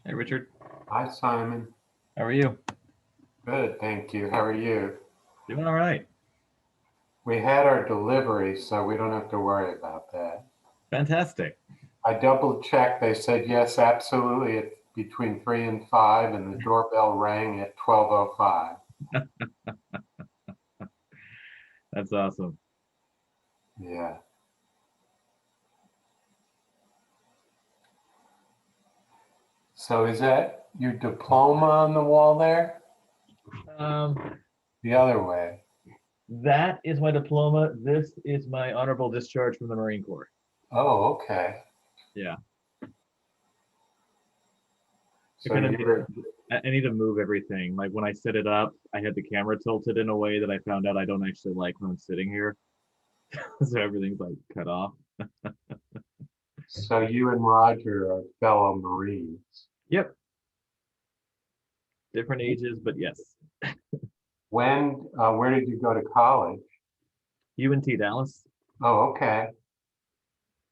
Hey, Richard. Hi, Simon. How are you? Good, thank you. How are you? Doing all right. We had our delivery, so we don't have to worry about that. Fantastic. I double checked. They said yes, absolutely. It's between 3 and 5, and the doorbell rang at 12:05. That's awesome. Yeah. So is that your diploma on the wall there? The other way. That is my diploma. This is my honorable discharge from the Marine Corps. Oh, okay. Yeah. So I need to move everything. Like when I set it up, I had the camera tilted in a way that I found out I don't actually like when I'm sitting here. So everything's like cut off. So you and Roger are fellow Marines. Yep. Different ages, but yes. Where did you go to college? UNT Dallas. Oh, okay.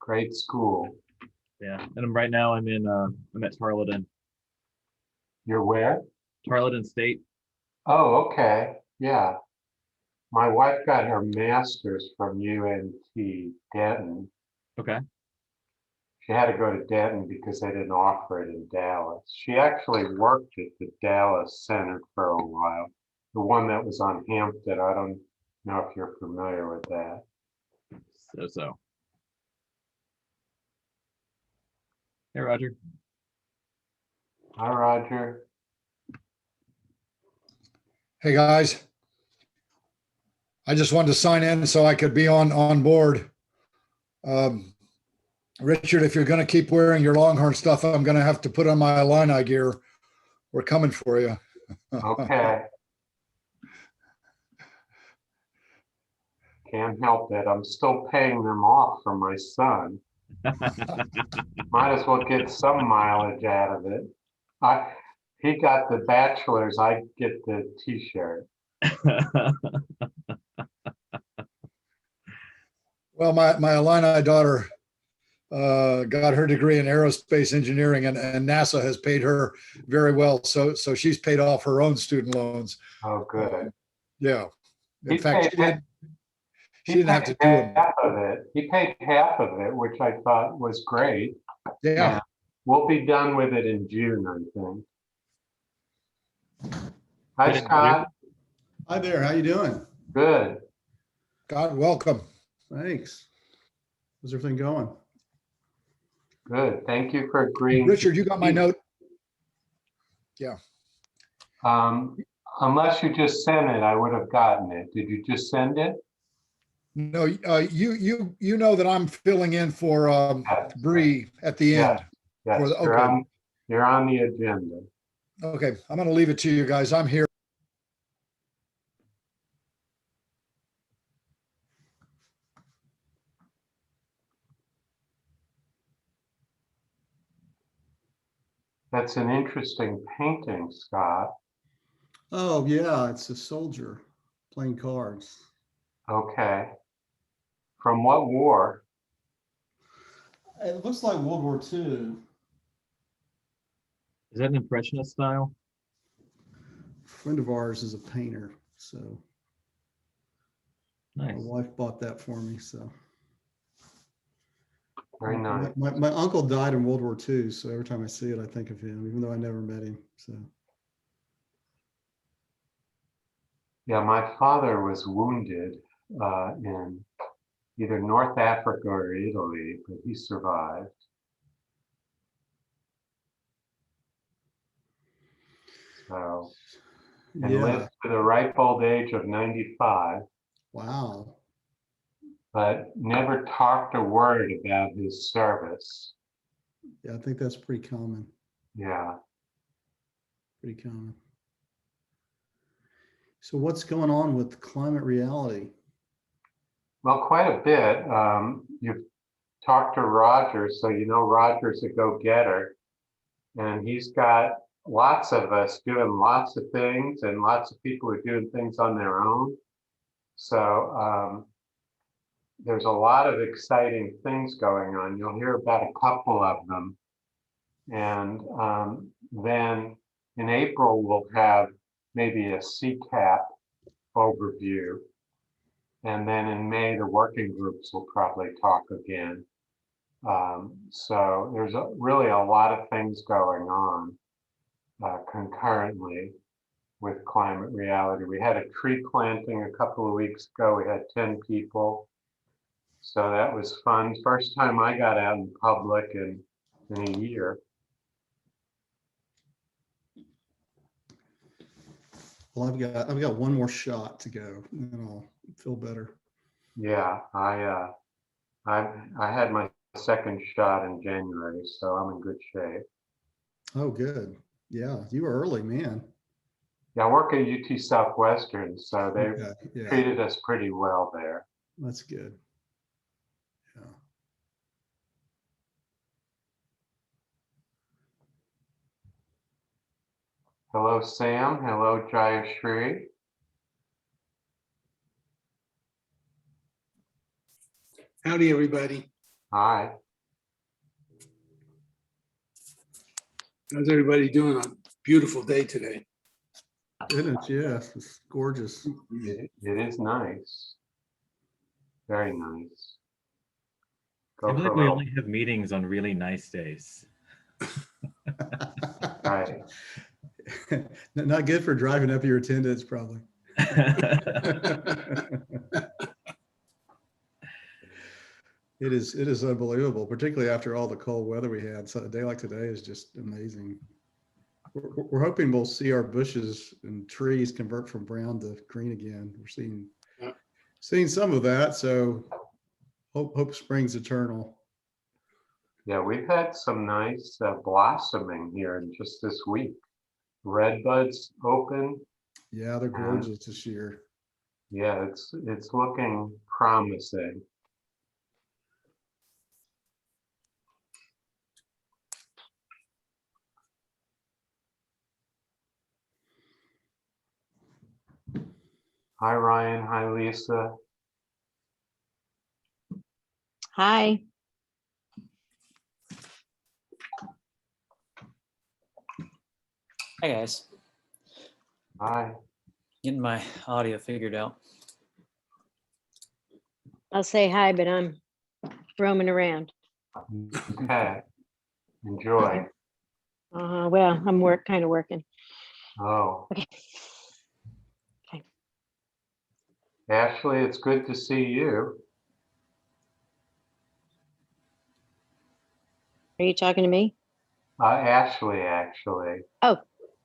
Great school. Yeah. And right now I'm at Tarleton. You're where? Tarleton State. Oh, okay. Yeah. My wife got her master's from UNT Denton. Okay. She had to go to Denton because they didn't offer it in Dallas. She actually worked at the Dallas Center for a while, the one that was on Hampton. I don't know if you're familiar with that. So. Hey, Roger. Hi, Roger. Hey, guys. I just wanted to sign in so I could be on board. Richard, if you're going to keep wearing your Longhorn stuff, I'm going to have to put on my Illini gear. We're coming for you. Okay. Can't help it. I'm still paying them off for my son. Might as well get some mileage out of it. He got the bachelor's, I get the t-shirt. Well, my Illini daughter got her degree in aerospace engineering, and NASA has paid her very well. So she's paid off her own student loans. Oh, good. Yeah. In fact, she didn't have to do half of it. He paid half of it, which I thought was great. Yeah. We'll be done with it in June, I think. Hi, Scott. Hi there. How you doing? Good. God, welcome. Thanks. How's everything going? Good. Thank you for agreeing. Richard, you got my note? Yeah. Unless you just sent it, I would have gotten it. Did you just send it? No, you know that I'm filling in for Yes. Bree at the end. Yes, Okay. you're on the agenda. Okay, I'm going to leave it to you guys. I'm here. That's an interesting painting, Scott. Oh yeah, it's a soldier playing cards. Okay. From what war? It looks like World War II. Is that an impressionist style? A friend of ours is a painter, so Nice. my wife bought that for me. So Very nice. My uncle died in World War II, so every time I see it, I think of him, even though I never met him. So Yeah, my father was wounded in either North Africa or Italy, but he survived. So, and yeah. lived to the ripe old age of 95, Wow. but never talked a word about his service. Yeah, I think that's pretty common. Yeah. Pretty common. So what's going on with climate reality? Well, quite a bit. You've talked to Roger, so you know Roger's a go-getter. And he's got lots of us doing lots of things, and lots of people are doing things on their own. So there's a lot of exciting things going on. You'll hear about a couple of them. And then in April, we'll have maybe a CCAP overview. And then in May, the working groups will probably talk again. So there's really a lot of things going on concurrently with climate reality. We had a tree planting a couple of weeks ago. We had 10 people. So that was fun. First time I got out in public in a year. Well, I've got one more shot to go, and then I'll feel better. Yeah, I had my second shot in January, so I'm in good shape. Oh, good. Yeah, you were early, man. Yeah, I work at UT Southwestern, so they Okay, yeah, treated us pretty well there. that's good. Yeah. Hello, Sam. Hello, Jayashri. Howdy, everybody. Hi. How's everybody doing on a beautiful day today? Goodness, yes, it's gorgeous. It is nice. Very nice. I Go feel for like a we little. only have meetings on really nice days. Right. Not good for driving up your attendance, probably. It is unbelievable, particularly after all the cold weather we had. So a day like today is just amazing. We're hoping we'll see our bushes and trees convert from brown to green again. We're seeing some of that. So hope springs eternal. Yeah, we've had some nice blossoming here in just this week. Red buds open. Yeah, they're gorgeous this year. Yeah, it's looking promising. Hi, Ryan. Hi, Lisa. Hi. Hi guys, Hi. getting my audio figured out. I'll say hi, but I'm roaming around. Okay. Enjoy. Well, I'm kind of working. Oh. Okay. Okay. Ashley, it's good to see you. Are you talking to me? Ashley, actually. Oh,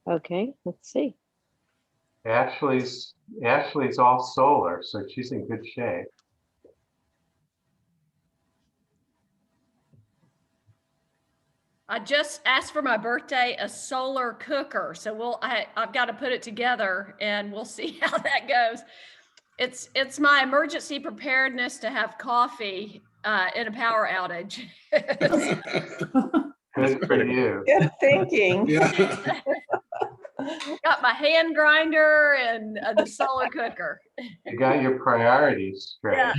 okay. Let's see. Ashley's all solar, so she's in good shape. I just asked for my birthday a solar cooker, so I've got to put it together and we'll see how that goes. It's my emergency preparedness to have coffee in a power outage. Good for you. Good thinking. Yeah. Got my hand grinder and the solar cooker. You got your priorities straight. Yeah.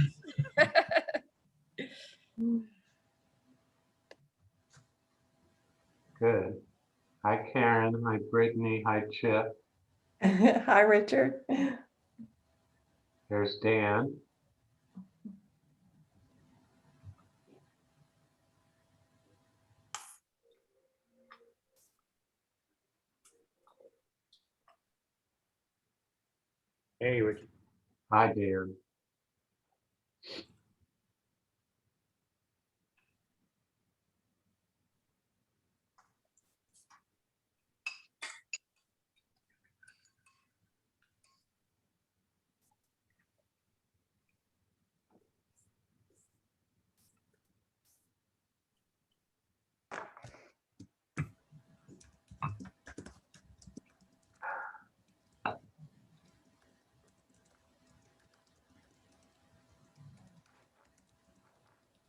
Good. Hi, Karen. Hi, Brittany. Hi, Chip. Hi, Richard. There's Dan. Hey, Ricky. Hi, Dan.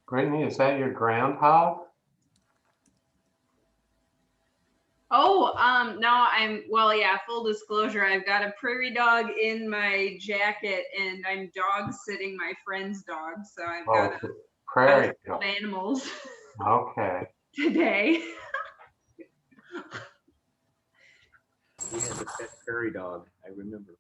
Brittany, is that your groundhog? Oh, no, well, yeah, full disclosure, I've got a prairie dog in my jacket and I'm dog sitting my friend's dog. So I've Oh, got it's a a prairie house dog. of animals Okay. today. We had a pet prairie dog, I remember.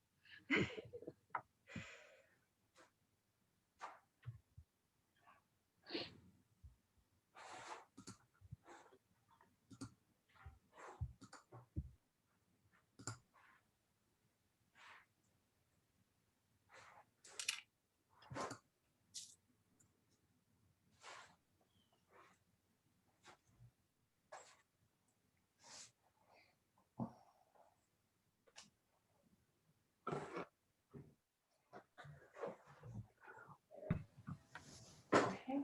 Okay.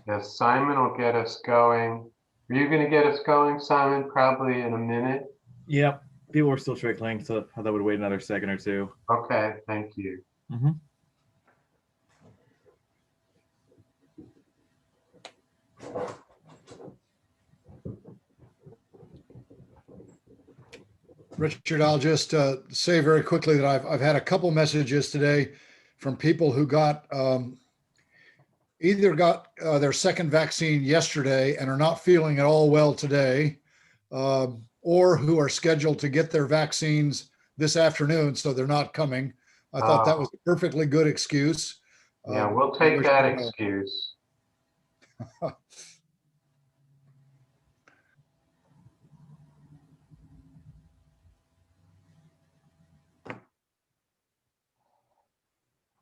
Yes, Simon will get us going. Are you going to get us going, Simon? Probably in a minute. Yep. People are still trickling, so I thought I would wait another second or two. Okay, thank you. Mm-hmm. Richard, I'll just say very quickly that I've had a couple messages today from people who got either got their second vaccine yesterday and are not feeling at all well today, or who are scheduled to get their vaccines this afternoon, so they're not coming. I thought that was a perfectly good excuse. Yeah, we'll I take wish that them well. excuse.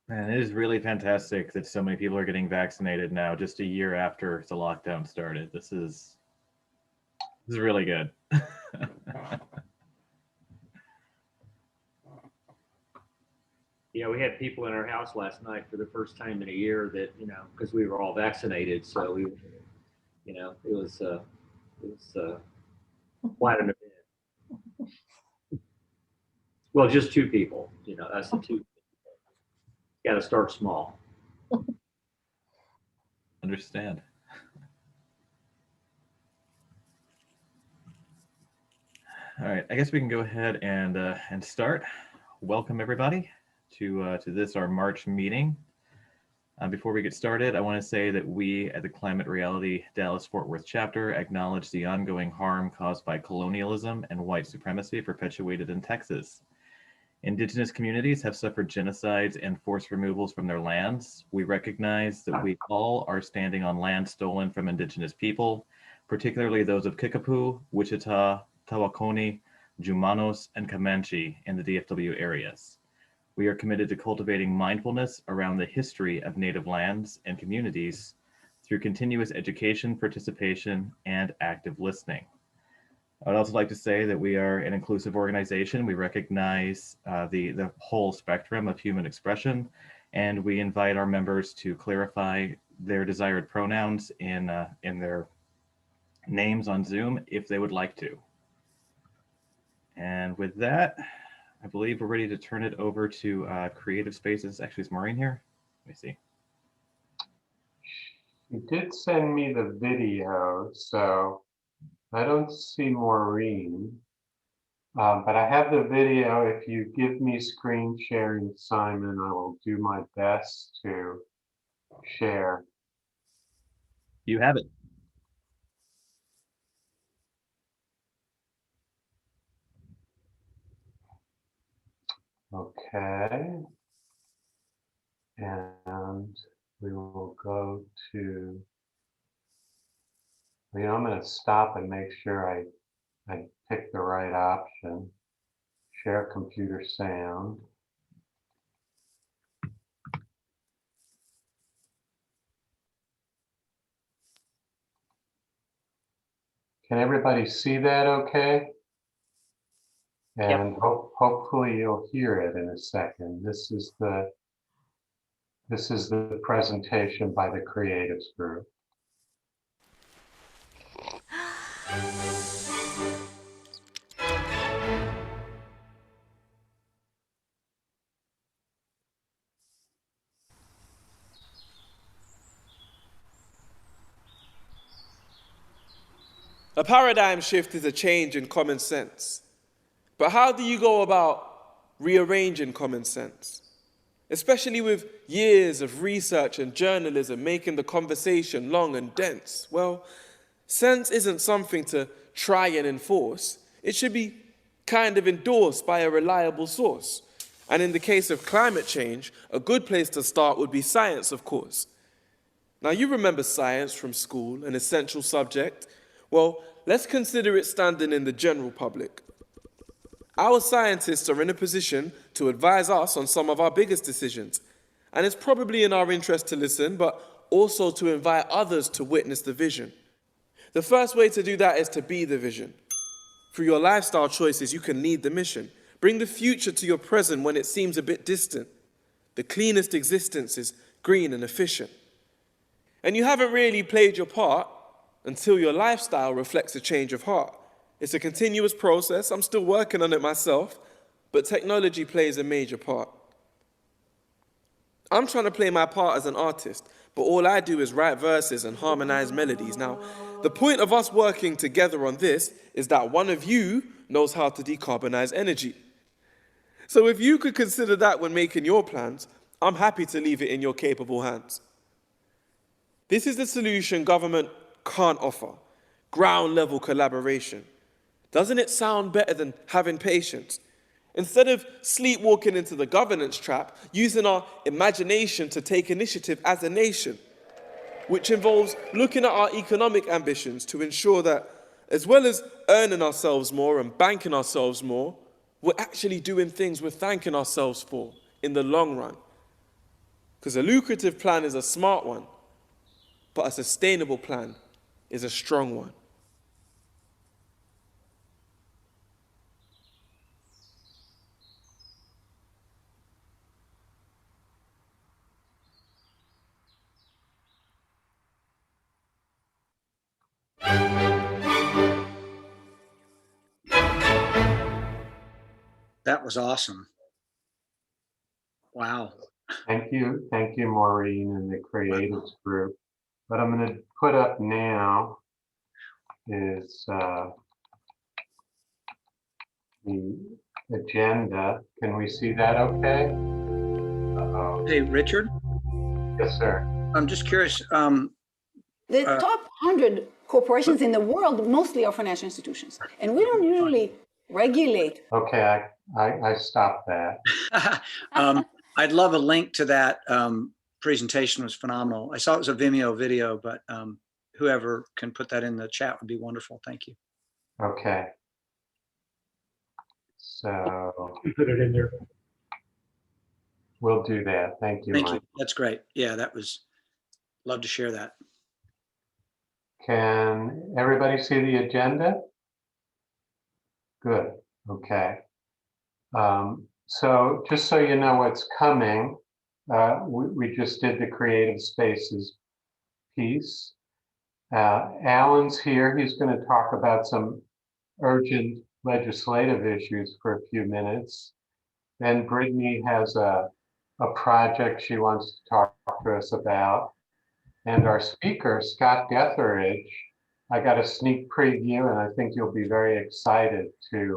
Man, it is really fantastic that so many people are getting vaccinated now, just a year after the lockdown started. This is really good. Yeah, we had people in our house last night for the first time in a year that, because we were all vaccinated. So we, it was quite an event. Well, just two people, that's the two. Got to start small. Understand. All right, I guess we can go ahead and start. Welcome everybody to this our March meeting. Before we get started, I want to say that we at the Climate Reality Dallas-Fort Worth chapter acknowledge the ongoing harm caused by colonialism and white supremacy perpetuated in Texas. Indigenous communities have suffered genocides and forced removals from their lands. We recognize that we all are standing on land stolen from Indigenous people, particularly those of Kickapoo, Wichita, Tawakoni, Jumanos, and Comanche in the DFW areas. We are committed to cultivating mindfulness around the history of Native lands and communities through continuous education, participation, and active listening. I'd also like to say that we are an inclusive organization. We recognize the whole spectrum of human expression, and we invite our members to clarify their desired pronouns in their names on Zoom if they would like to. And with that, I believe we're ready to turn it over to Creative Spaces. Actually, is Maureen here? Let me see. You did send me the video, so I don't see Maureen. But I have the video. If you give me screen sharing, Simon, I will do my best to share. You have it. Okay. And we will go to, I'm going to stop and make sure I pick the right option. Share computer sound. Can everybody see that okay? And hopefully you'll hear it in a second. This is the presentation by the Creatives Group. A paradigm shift is a change in common sense. But how do you go about rearranging common sense? Especially with years of research and journalism making the conversation long and dense. Well, sense isn't something to try and enforce. It should be kind of endorsed by a reliable source. And in the case of climate change, a good place to start would be science, of course. Now, you remember science from school, an essential subject. Well, let's consider it standing in the general public. Our scientists are in a position to advise us on some of our biggest decisions. And it's probably in our interest to listen, but also to invite others to witness the vision. The first way to do that is to be the vision. Through your lifestyle choices, you can lead the mission. Bring the future to your present when it seems a bit distant. The cleanest existence is green and efficient. And you haven't really played your part until your lifestyle reflects a change of heart. It's a continuous process. I'm still working on it myself, but technology plays a major part. I'm trying to play my part as an artist, but all I do is write verses and harmonize melodies. Now, the point of us working together on this is that one of you knows how to decarbonize energy. So if you could consider that when making your plans, I'm happy to leave it in your capable hands. This is the solution government can't offer: ground level collaboration. Doesn't it sound better than having patience? Instead of sleepwalking into the governance trap, using our imagination to take initiative as a nation, which involves looking at our economic ambitions to ensure that, as well as earning ourselves more and banking ourselves more, we're actually doing things we're thanking ourselves for in the long run. Because a lucrative plan is a smart one, but a sustainable plan is a strong one. That was awesome. Wow. Thank you, Maureen and the Creatives Group. What I'm going to put up now is the agenda. Can we see that okay? Uh-oh. Hey, Richard? Yes, sir. I'm just curious. The top 100 corporations in the world mostly are financial institutions, and we don't usually regulate. Okay, I stopped that. I'd love a link to that. Presentation was phenomenal. I saw it was a Vimeo video, but whoever can put that in the chat would be wonderful. Thank you. Okay. So You put it in there. we'll do that. Thank you, Thank Mike. you. That's great. Yeah, that was, love to share that. Can everybody see the agenda? Good. Okay. So just so you know what's coming, we just did the creative spaces piece. Alan's here. He's going to talk about some urgent legislative issues for a few minutes. Then Brittany has a project she wants to talk to us about. And our speaker, Scott Deatherage, I got a sneak preview, and I think you'll be very excited to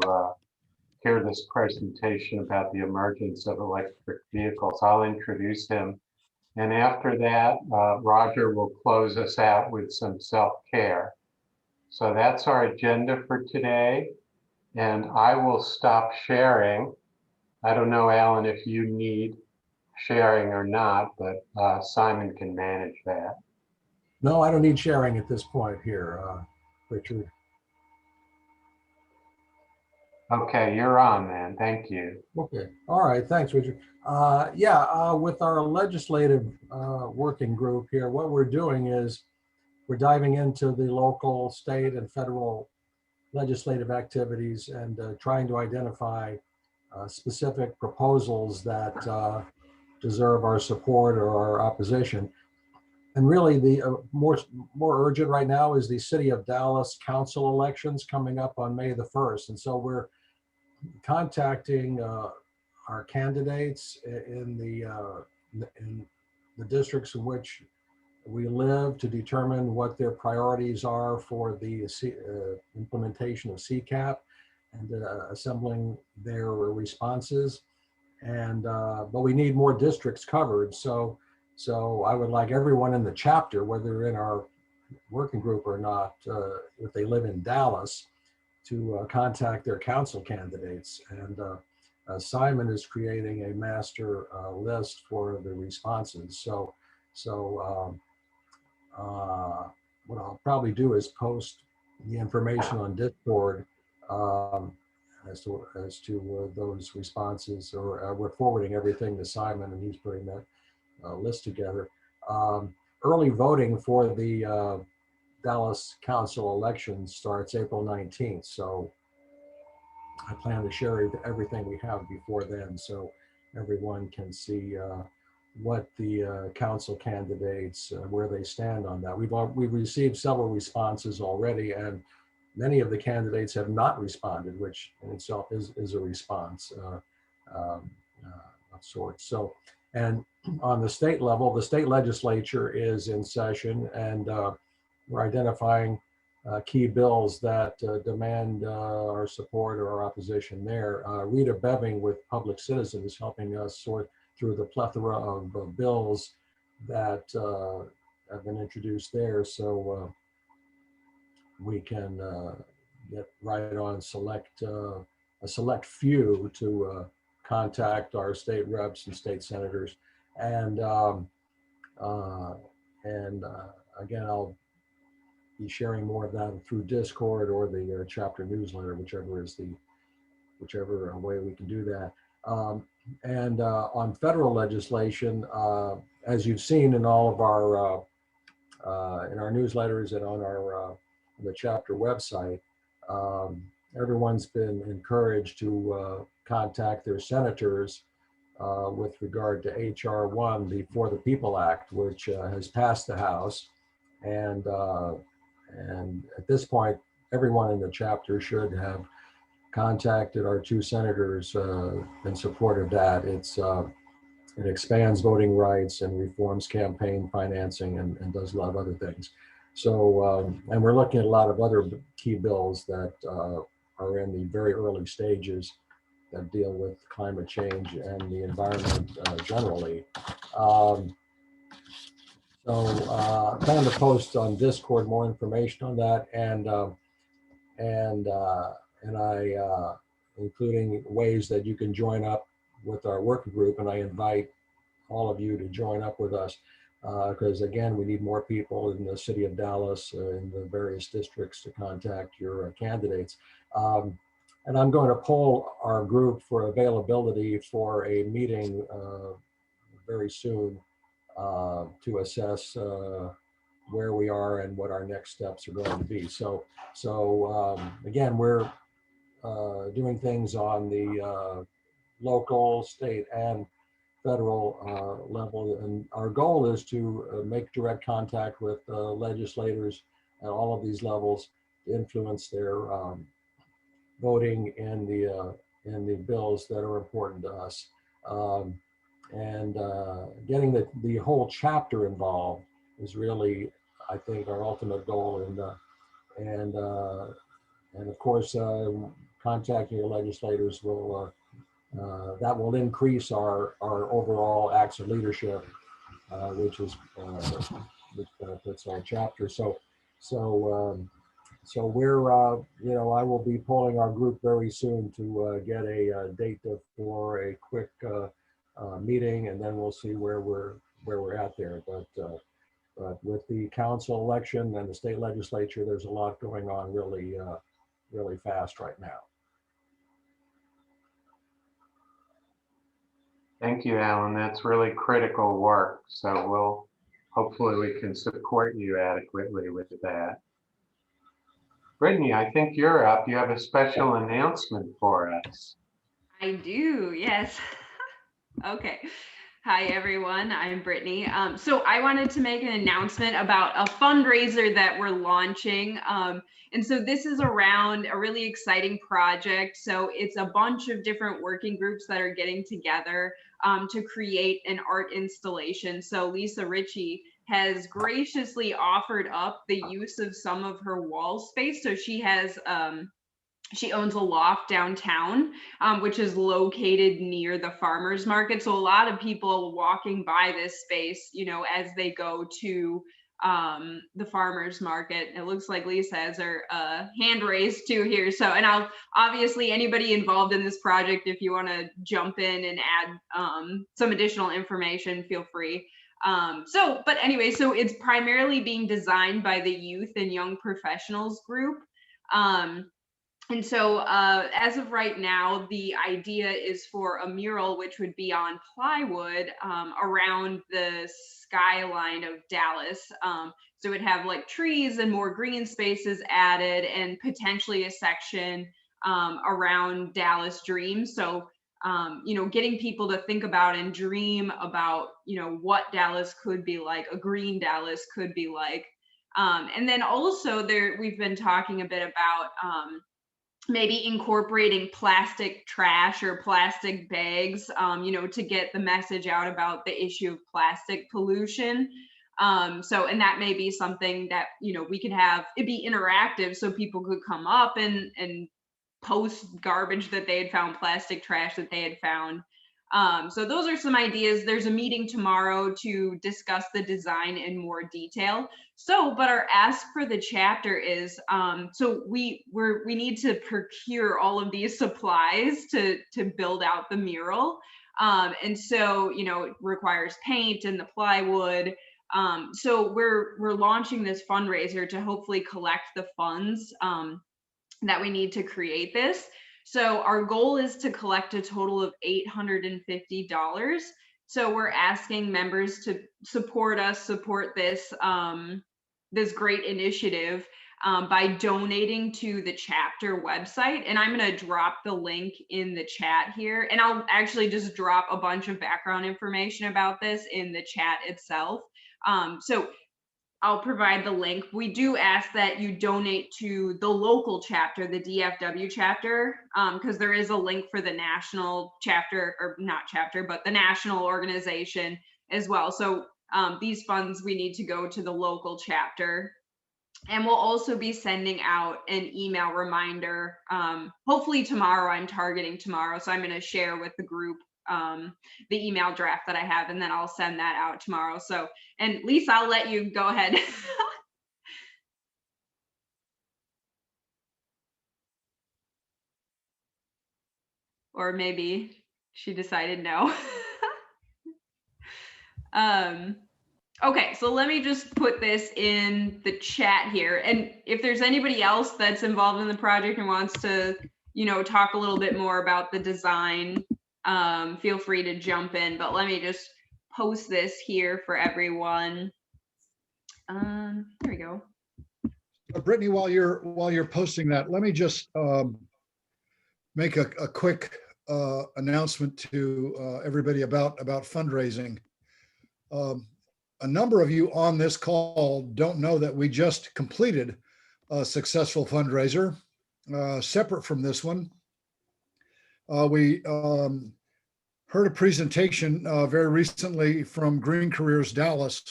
hear this presentation about the emergence of electric vehicles. I'll introduce him. And after that, Roger will close us out with some self-care. So that's our agenda for today. And I will stop sharing. I don't know, Alan, if you need sharing or not, but Simon can manage that. No, I don't need sharing at this point here, Richard. Okay, you're on, man. Thank you. Okay. All right. Thanks, Richard. With our legislative working group here, what we're doing is we're diving into the local, state, and federal legislative activities and trying to identify specific proposals that deserve our support or our opposition. And really the more urgent right now is the City of Dallas council elections coming up on May the 1st. And so we're contacting our candidates in the districts in which We live to determine what their priorities are for the implementation of CCAP and assembling their responses. And but we need more districts covered. So I would like everyone in the chapter, whether in our working group or not, if they live in Dallas, to contact their council candidates. And Simon is creating a master list for the responses. So what I'll probably do is post the information on Discord as to those responses, or we're forwarding everything to Simon and he's putting that list together. Early voting for the Dallas Council election starts April 19th. So I plan to share everything we have before then, so everyone can see what the council candidates, where they stand on that. We've received several responses already, and many of the candidates have not responded, which in itself is a response of sorts. So, and on the state level, the state legislature is in session, and we're identifying key bills that demand our support or our opposition there. Rita Bebbing with Public Citizen is helping us sort through the plethora of bills that have been introduced there, so we can get right on a select few to contact our state reps and state senators. And again, I'll be sharing more of that through Discord or the chapter newsletter, whichever way we can do that. And on federal legislation, as you've seen in all of our in our newsletters and on our the chapter website, everyone's been encouraged to contact their senators with regard to HR 1, the For the People Act, which has passed the House. And at this point, everyone in the chapter should have contacted our two senators in support of that. It expands voting rights and reforms campaign financing and does a lot of other things. So, and we're looking at a lot of other key bills that are in the very early stages that deal with climate change and the environment generally. I plan to post on Discord more information on that, and I including ways that you can join up with our working group, and I invite all of you to join up with us because again, we need more people in the city of Dallas in the various districts to contact your candidates. And I'm going to poll our group for availability for a meeting very soon to assess where we are and what our next steps are going to be. So again, we're doing things on the local, state, and federal level, and our goal is to make direct contact with legislators at all of these levels to influence their voting in the bills that are important to us. And getting the whole chapter involved is really, I think, our ultimate goal. And of course, contacting your legislators will that will increase our overall acts of leadership, which benefits our chapter. So we're I will be polling our group very soon to get a date for a quick meeting, and then we'll see where we're at there. But with the council election and the state legislature, there's a lot going on really fast right now. Thank you, Alan. That's really critical work. So hopefully we can support you adequately with that. Brittany, I think you're up. You have a special announcement for us. I do, yes. Okay. Hi, everyone. I'm Brittany. So I wanted to make an announcement about a fundraiser that we're launching. And so this is around a really exciting project. So it's a bunch of different working groups that are getting together to create an art installation. So Lisa Ritchie has graciously offered up the use of some of her wall space. So she has she owns a loft downtown, which is located near the farmers market. So a lot of people walking by this space, you know, as they go to the farmers market. It looks like Lisa has her hand raised too here. So, and I'll obviously anybody involved in this project, if you want to jump in and add some additional information, feel free. But anyway, so it's primarily being designed by the youth and young professionals group. And so as of right now, the idea is for a mural, which would be on plywood around the skyline of Dallas. So it would have like trees and more green spaces added, and potentially a section around Dallas Dreams. So, you know, getting people to think about and dream about, you know, what Dallas could be like, a green Dallas could be like. And then also we've been talking a bit about maybe incorporating plastic trash or plastic bags, you know, to get the message out about the issue of plastic pollution. And that may be something that, you know, we could have it be interactive, so people could come up and post garbage that they had found, plastic trash that they had found. So those are some ideas. There's a meeting tomorrow to discuss the design in more detail. But our ask for the chapter is, so we need to procure all of these supplies to build out the mural. And so, you know, it requires paint and the plywood. So we're launching this fundraiser to hopefully collect the funds that we need to create this. So our goal is to collect a total of $850. So we're asking members to support this this great initiative by donating to the chapter website. And I'm going to drop the link in the chat here. And I'll actually just drop a bunch of background information about this in the chat itself. So I'll provide the link. We do ask that you donate to the local chapter, the DFW chapter, because there is a link for the national chapter, or not chapter, but the national organization as well. So these funds, we need to go to the local chapter. And we'll also be sending out an email reminder, hopefully tomorrow. I'm targeting tomorrow. So I'm going to share with the group the email draft that I have, and then I'll send that out tomorrow. So, and Lisa, I'll let you go ahead. Or maybe she decided no. Okay, so let me just put this in the chat here. And if there's anybody else that's involved in the project and wants to, you know, talk a little bit more about the design, feel free to jump in, but let me just post this here for everyone. There we go. Brittany, while you're posting that, let me just make a quick announcement to everybody about fundraising. A number of you on this call don't know that we just completed a successful fundraiser separate from this one. We heard a presentation very recently from Green Careers Dallas.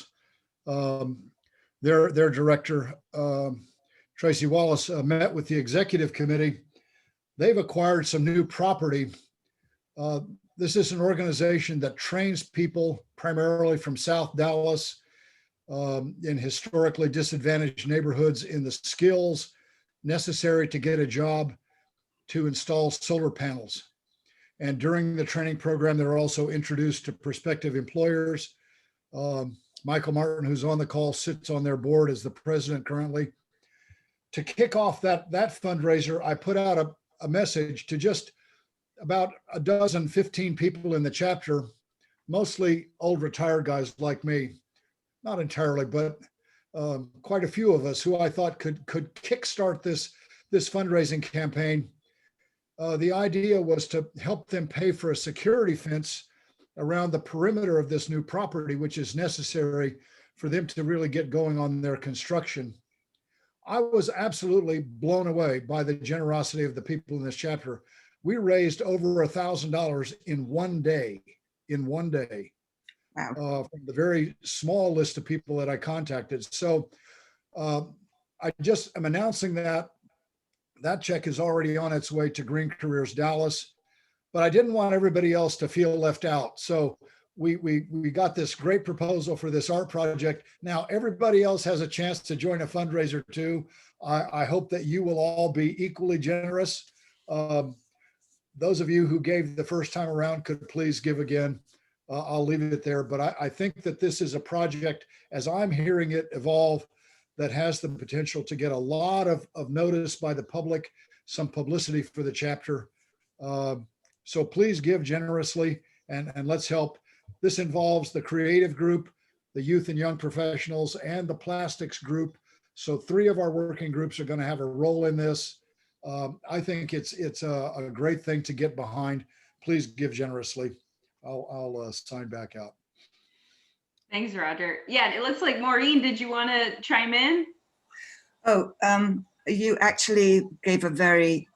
Their director, Tracy Wallace, met with the executive committee. They've acquired some new property. This is an organization that trains people primarily from South Dallas in historically disadvantaged neighborhoods in the skills necessary to get a job to install solar panels. And during the training program, they're also introduced to prospective employers. Michael Martin, who's on the call, sits on their board as the president currently. To kick off that fundraiser, I put out a message to just about 15 people in the chapter, mostly old retired guys like me, not entirely, but quite a few of us who I thought could kickstart this fundraising campaign. The idea was to help them pay for a security fence around the perimeter of this new property, which is necessary for them to really get going on their construction. I was absolutely blown away by the generosity of the people in this chapter. We raised over $1,000 in one day. from the very small list of people that I contacted. So I just am announcing that that check is already on its way to Green Careers Dallas, but I didn't want everybody else to feel left out. So we got this great proposal for this art project. Now everybody else has a chance to join a fundraiser too. I hope that you will all be equally generous. Those of you who gave the first time around could please give again. I'll leave it there, but I think that this is a project, as I'm hearing it evolve, that has the potential to get a lot of notice by the public, some publicity for the chapter. So please give generously and let's help. This involves the creative group, the youth and young professionals, and the plastics group. So 3 of our working groups are going to have a role in this. I think it's a great thing to get behind. Please give generously. I'll sign back out. Thanks, Roger. Yeah, it looks like Maureen, did you want to chime in? Oh, you actually gave a very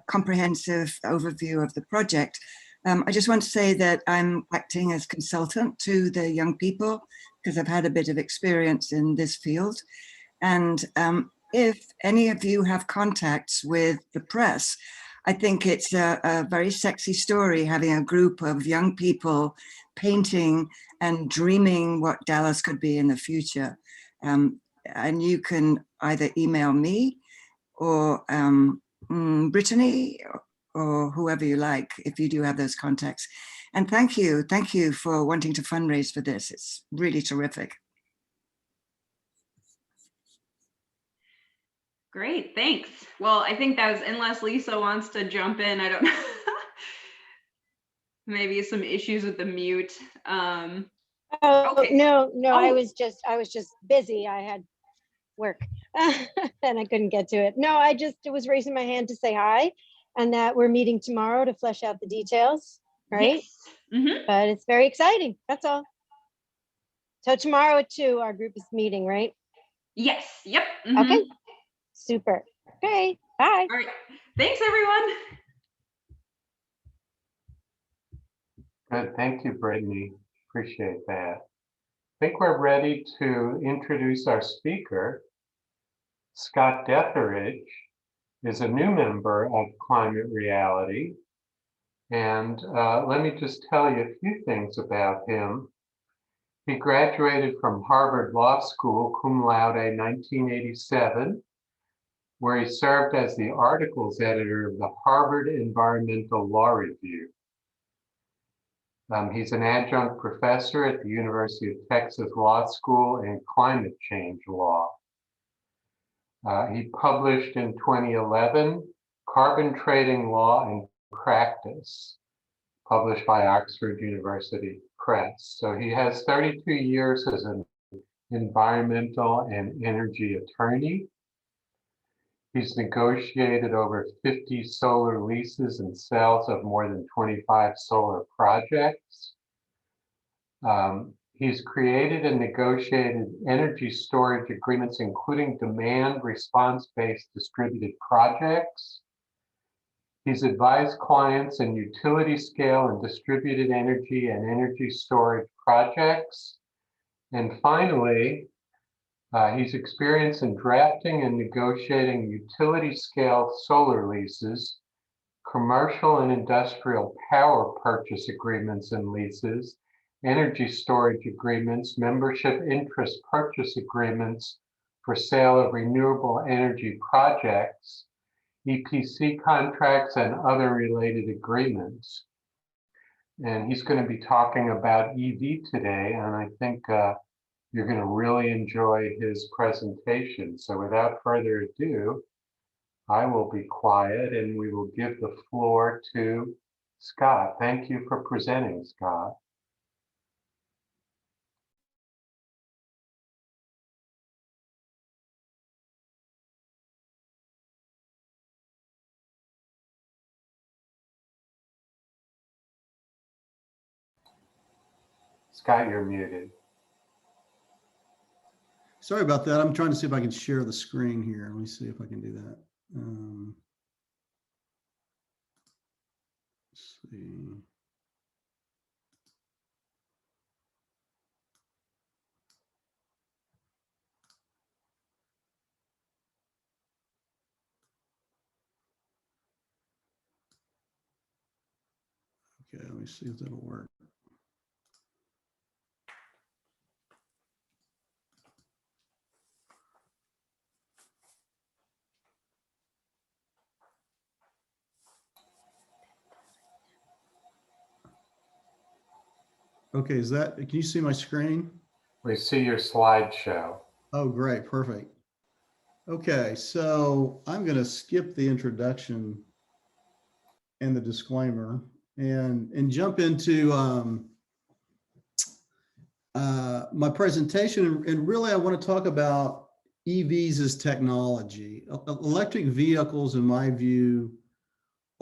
comprehensive overview of the project. I just want to say that I'm acting as consultant to the young people because I've had a bit of experience in this field. And if any of you have contacts with the press, I think it's a very sexy story having a group of young people painting and dreaming what Dallas could be in the future. And you can either email me or Brittany or whoever you like, if you do have those contacts. And thank you for wanting to fundraise for this. It's really terrific. Great, thanks. Well, I think that was, unless Lisa wants to jump in, I don't know. Maybe some issues with the mute. Oh, Okay. no, I Oh. was just busy. I had work and I couldn't get to it. No, I just was raising my hand to say hi and that we're meeting tomorrow to flesh out the details, right? Yes. Mm-hmm. But it's very exciting. That's all. So tomorrow at 2, our group is meeting, right? Yes. Yep. Mm-hmm. Okay. Super. Okay. Bye. All right. Thanks, everyone. Good, thank you, Brittany. Appreciate that. I think we're ready to introduce our speaker. Scott Deatherage is a new member of Climate Reality. And let me just tell you a few things about him. He graduated from Harvard Law School, cum laude, 1987, where he served as the articles editor of the Harvard Environmental Law Review. He's an adjunct professor at the University of Texas Law School in climate change law. He published in 2011, Carbon Trading Law and Practice, published by Oxford University Press. So he has 32 years as an environmental and energy attorney. He's negotiated over 50 solar leases and sales of more than 25 solar projects. He's created and negotiated energy storage agreements, including demand response-based distributed projects. He's advised clients in utility scale and distributed energy and energy storage projects. And finally, he's experienced in drafting and negotiating utility scale solar leases, commercial and industrial power purchase agreements and leases, energy storage agreements, membership interest purchase agreements for sale of renewable energy projects, EPC contracts, and other related agreements. And he's going to be talking about EV today, and I think you're going to really enjoy his presentation. So without further ado, I will be quiet and we will give the floor to Scott. Thank you for presenting, Scott. Scott, you're muted. Sorry about that. I'm trying to see if I can share the screen here. Let me see if I can do that. Let's see. Okay, let me see if that'll work. Okay, is that, can you see my screen? We see your slideshow. Oh, great, perfect. Okay, so I'm going to skip the introduction and the disclaimer and jump into my presentation. And really, I want to talk about EVs as technology. Electric vehicles, in my view,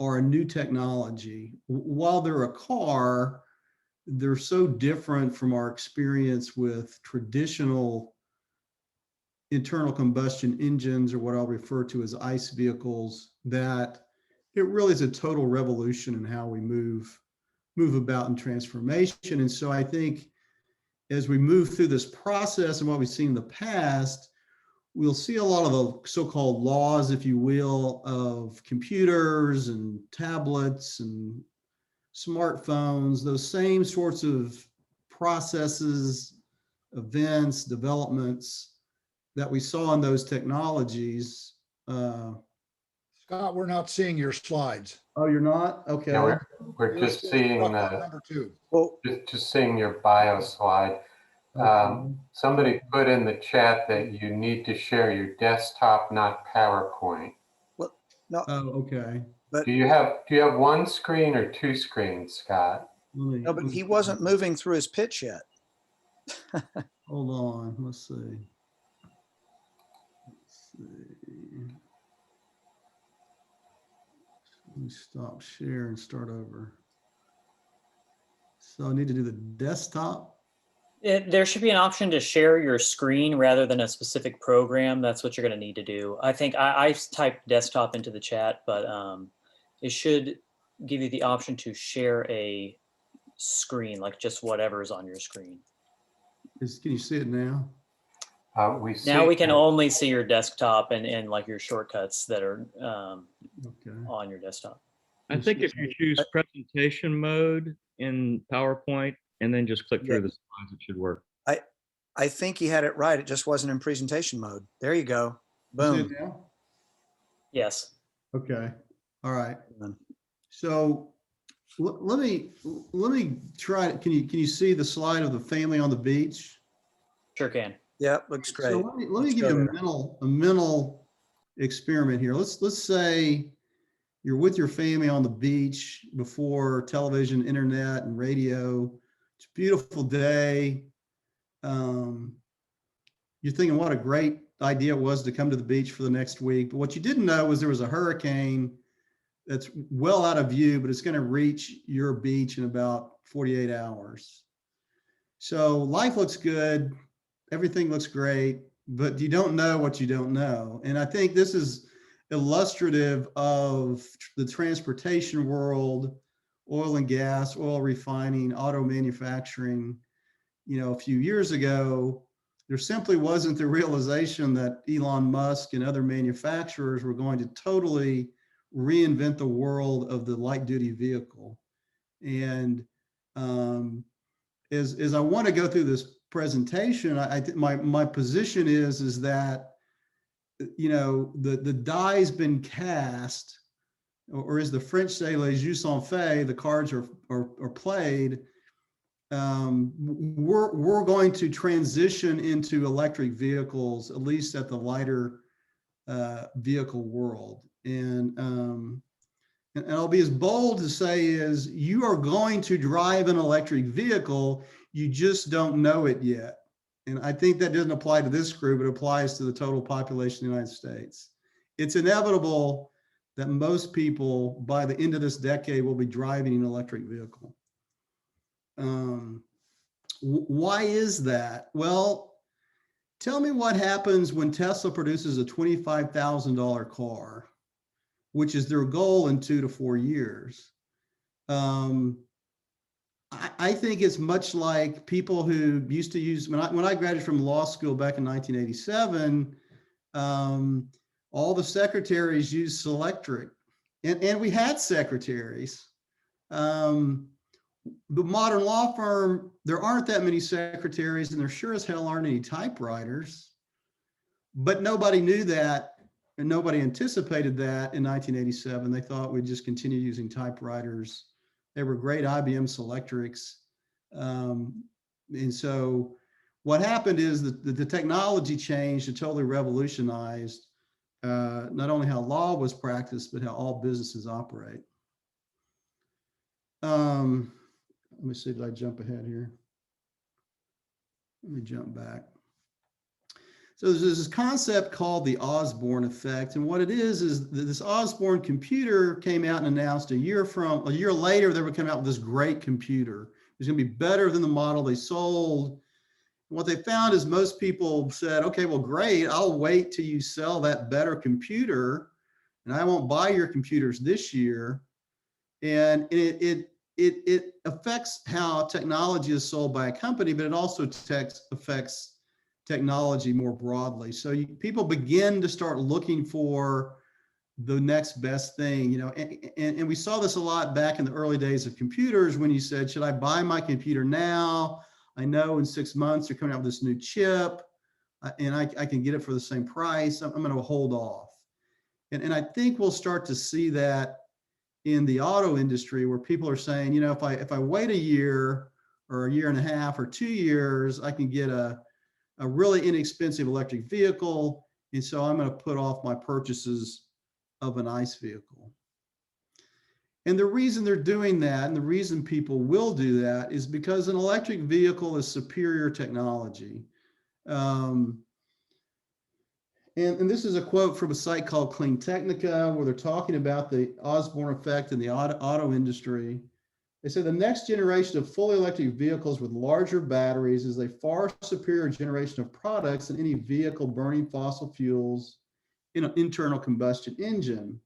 are a new technology. While they're a car, they're so different from our experience with traditional internal combustion engines, or what I'll refer to as ICE vehicles, that it really is a total revolution in how we move about in transformation. And so I think as we move through this process and what we've seen in the past, we'll see a lot of the so-called laws, if you will, of computers and tablets and smartphones, those same sorts of processes, events, developments that we saw in those technologies. Scott, we're not seeing your slides. Oh, you're not? Okay. Yeah, we're just seeing number 2. Well, just seeing your bio slide. Somebody put in the chat that you need to share your desktop, not PowerPoint. well, no, Oh, okay. but Do you have one screen or two screens, Scott? no, but he wasn't moving through his pitch yet. Hold on, let's see. Let me stop share and start over. So I need to do the desktop. There should be an option to share your screen rather than a specific program. That's what you're going to need to do. I think I typed desktop into the chat, but it should give you the option to share a screen, like just whatever is on your screen. Can you see it now? Now we can only see your desktop and like your shortcuts that are on your desktop. I think if you choose presentation mode in PowerPoint and then just click through the slides, it should work. I think he had it right. It just wasn't in presentation mode. There you go. You see Boom. it now? Yes. Okay. All right. So let me try. Can you see the slide of the family on the beach? Sure can. Yeah, looks great. So let me give you a mental experiment here. Let's say you're with your family on the beach before television, internet, and radio. It's a beautiful day. You're thinking what a great idea it was to come to the beach for the next week. But what you didn't know was there was a hurricane that's well out of view, but it's going to reach your beach in about 48 hours. So life looks good. Everything looks great, but you don't know what you don't know. And I think this is illustrative of the transportation world, oil and gas, oil refining, auto manufacturing. You know, a few years ago, there simply wasn't the realization that Elon Musk and other manufacturers were going to totally reinvent the world of the light duty vehicle. And as I want to go through this presentation, my position is that, you know, the die's been cast, or as the French say, les jeux sont faits, the cards are played. We're going to transition into electric vehicles, at least at the lighter vehicle world. And I'll be as bold to say is you are going to drive an electric vehicle, you just don't know it yet. And I think that doesn't apply to this group, it applies to the total population of the United States. It's inevitable that most people by the end of this decade will be driving an electric vehicle. Why is that? Well, tell me what happens when Tesla produces a $25,000 car, which is their goal in 2 to 4 years. I think it's much like people who used to use, when I graduated from law school back in 1987, all the secretaries used Selectric, and we had secretaries. the modern law firm, there aren't that many secretaries and there sure as hell aren't any typewriters, but nobody knew that and nobody anticipated that in 1987. They thought we'd just continue using typewriters. They were great IBM Selectrics. And so what happened is that the technology changed and totally revolutionized not only how law was practiced, but how all businesses operate. Let me see, did I jump ahead here? Let me jump back. So there's this concept called the Osborne Effect. And what it is that this Osborne computer came out and announced a year later, they would come out with this great computer. It's gonna be better than the model they sold. And what they found is most people said, okay, well, great, I'll wait till you sell that better computer and I won't buy your computers this year. And it affects how technology is sold by a company, but it also affects technology more broadly. So people begin to start looking for the next best thing, and we saw this a lot back in the early days of computers when you said, should I buy my computer now? I know in 6 months they're coming out with this new chip and I can get it for the same price. I'm going to hold off. And I think we'll start to see that in the auto industry where people are saying, if I wait a year or a year and a half or 2 years, I can get a really inexpensive electric vehicle. And so I'm going to put off my purchases of an ICE vehicle. And the reason they're doing that and the reason people will do that is because an electric vehicle is superior technology. And this is a quote from a site called Clean Technica, where they're talking about the Osborne effect in the auto industry. They say the next generation of fully electric vehicles with larger batteries is a far superior generation of products than any vehicle burning fossil fuels in an internal combustion engine.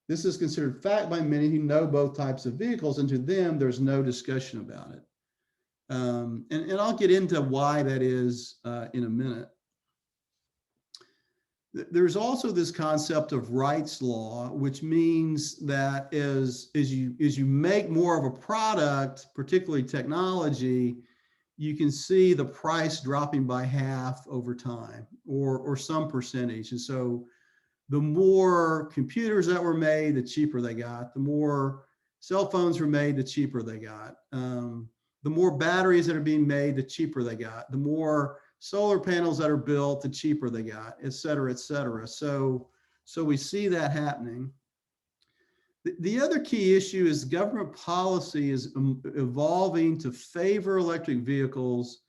This is considered fact by many who know both types of vehicles, and to them, there's no discussion about it. And I'll get into why that is in a minute. There's also this concept of rights law, which means that as you make more of a product, particularly technology, you can see the price dropping by half over time or some percentage. And so the more computers that were made, the cheaper they got. The more cell phones were made, the cheaper they got. The more batteries that are being made, the cheaper they got. The more solar panels that are built, the cheaper they got, et cetera, et cetera. So we see that happening. The other key issue is government policy is evolving to favor electric vehicles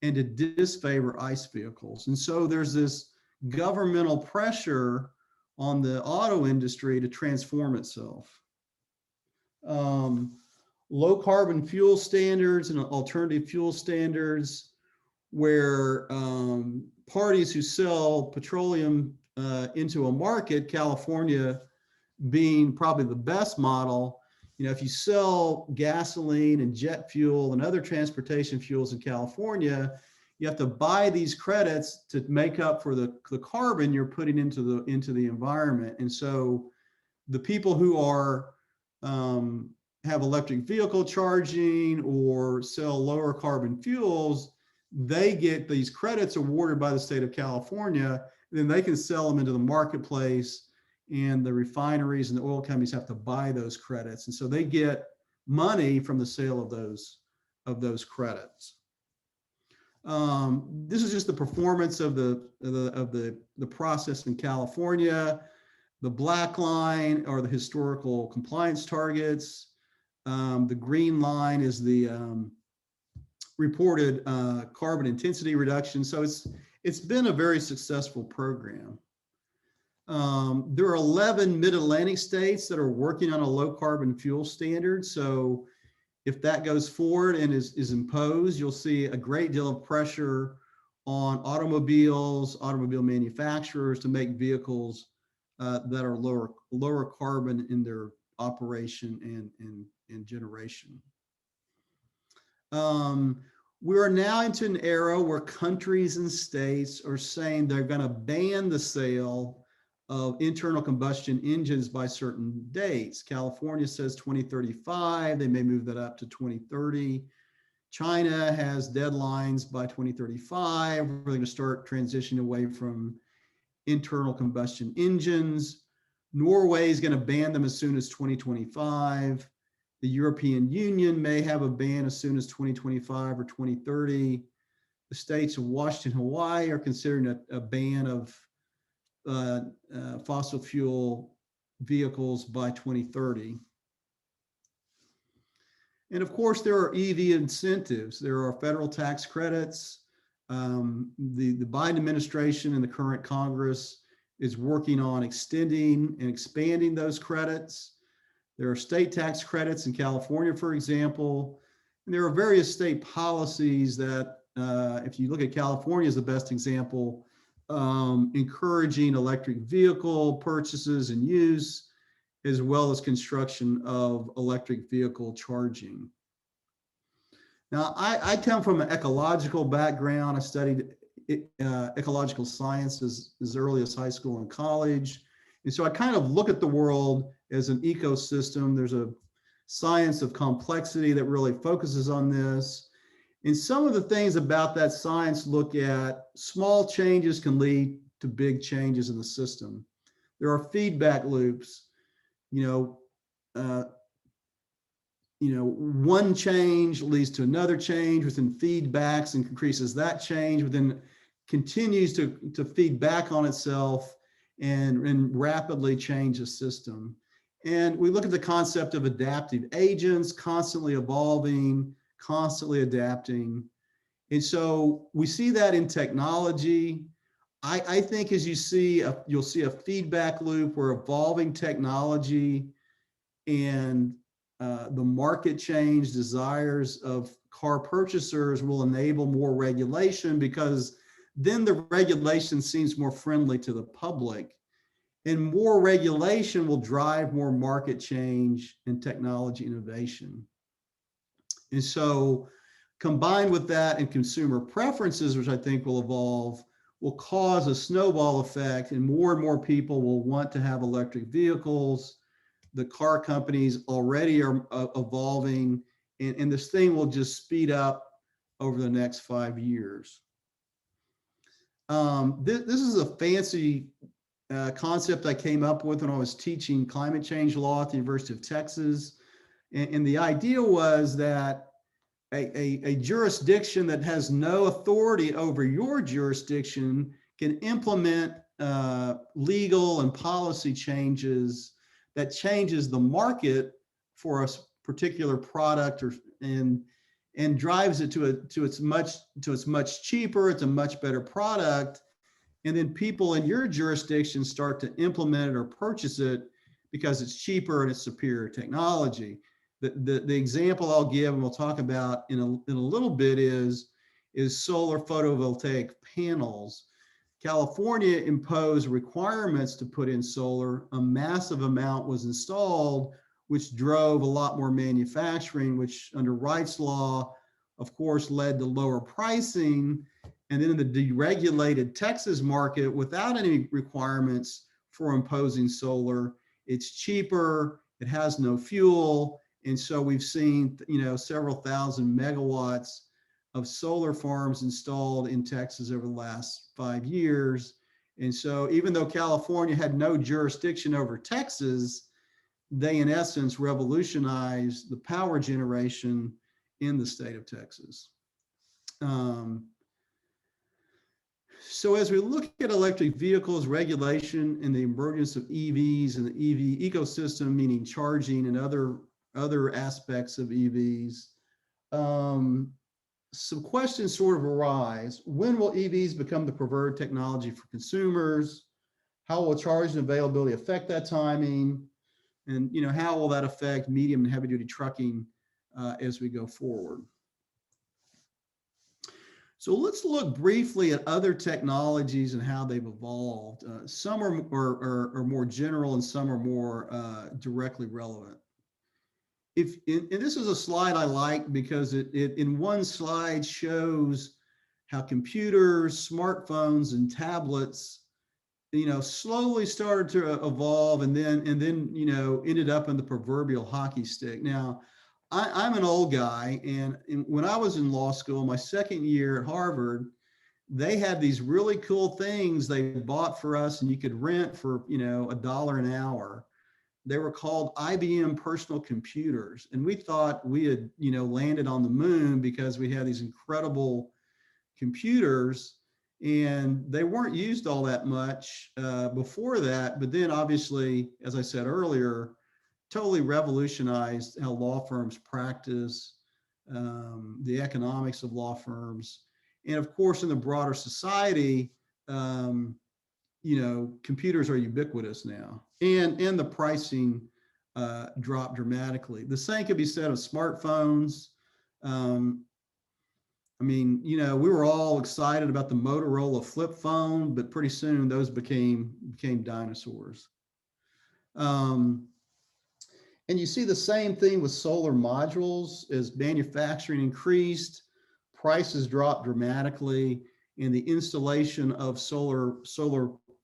and to disfavor ICE vehicles. And so there's this governmental pressure on the auto industry to transform itself. Low carbon fuel standards and alternative fuel standards, where parties who sell petroleum into a market, California being probably the best model, if you sell gasoline and jet fuel and other transportation fuels in California, you have to buy these credits to make up for the carbon you're putting into the environment. And so the people who are have electric vehicle charging or sell lower carbon fuels, they get these credits awarded by the state of California, and then they can sell them into the marketplace, and the refineries and the oil companies have to buy those credits. And so they get money from the sale of those credits. This is just the performance of the process in California. The black line are the historical compliance targets. The green line is the reported carbon intensity reduction. So it's been a very successful program. There are 11 mid-Atlantic states that are working on a low carbon fuel standard. So if that goes forward and is imposed, you'll see a great deal of pressure on automobile manufacturers to make vehicles that are lower carbon in their operation and generation. We are now into an era where countries and states are saying they're going to ban the sale of internal combustion engines by certain dates. California says 2035, they may move that up to 2030. China has deadlines by 2035. We're going to start transitioning away from internal combustion engines. Norway is going to ban them as soon as 2025. The European Union may have a ban as soon as 2025 or 2030. The states of Washington, Hawaii are considering a ban of fossil fuel vehicles by 2030. And of course, there are EV incentives. There are federal tax credits. The Biden administration and the current Congress is working on extending and expanding those credits. There are state tax credits in California, for example. And there are various state policies that, if you look at California as the best example, encouraging electric vehicle purchases and use, as well as construction of electric vehicle charging. Now, I come from an ecological background. I studied ecological sciences as early as high school and college. And so I kind of look at the world as an ecosystem. There's a science of complexity that really focuses on this. And some of the things about that science look at small changes can lead to big changes in the system. There are feedback loops. One change leads to another change within feedbacks and increases that change, but then continues to feed back on itself and rapidly change the system. And we look at the concept of adaptive agents, constantly evolving, constantly adapting. And so we see that in technology. I think as you'll see a feedback loop where evolving technology and the market change desires of car purchasers will enable more regulation, because then the regulation seems more friendly to the public, and more regulation will drive more market change and technology innovation. And so combined with that and consumer preferences, which I think will evolve, will cause a snowball effect, and more people will want to have electric vehicles. The car companies already are evolving, and this thing will just speed up over the next 5 years. This is a fancy concept I came up with when I was teaching climate change law at the University of Texas. And the idea was that a jurisdiction that has no authority over your jurisdiction can implement legal and policy changes that changes the market for a particular product, and drives it to it's much cheaper, it's a much better product, and then people in your jurisdiction start to implement it or purchase it because it's cheaper and it's superior technology. The example I'll give and we'll talk about in a little bit is solar photovoltaic panels. California imposed requirements to put in solar. A massive amount was installed, which drove a lot more manufacturing, which under Wright's law, of course, led to lower pricing. And then in the deregulated Texas market, without any requirements for imposing solar, it's cheaper, it has no fuel. And so we've seen, several thousand megawatts of solar farms installed in Texas over the last 5 years. And so even though California had no jurisdiction over Texas, they in essence revolutionized the power generation in the state of Texas. So as we look at electric vehicles, regulation, and the emergence of EVs and the EV ecosystem, meaning charging and other aspects of EVs, some questions sort of arise. When will EVs become the preferred technology for consumers? How will charging availability affect that timing? And how will that affect medium and heavy duty trucking as we go forward? So let's look briefly at other technologies and how they've evolved. Some are more general and some are more directly relevant. And this is a slide I like because it in one slide shows how computers, smartphones, and tablets slowly started to evolve and then, ended up in the proverbial hockey stick. Now, I'm an old guy, and when I was in law school, my second year at Harvard, they had these really cool things they bought for us and you could rent for, $1 an hour. They were called IBM personal computers. And we thought we had, landed on the moon because we had these incredible computers, and they weren't used all that much before that. But then obviously, as I said earlier, totally revolutionized how law firms practice, the economics of law firms. And of course, in the broader society, computers are ubiquitous now, and the pricing dropped dramatically. The same could be said of smartphones. We were all excited about the Motorola flip phone, but pretty soon those became dinosaurs. And you see the same thing with solar modules. As manufacturing increased, prices dropped dramatically, and the installation of solar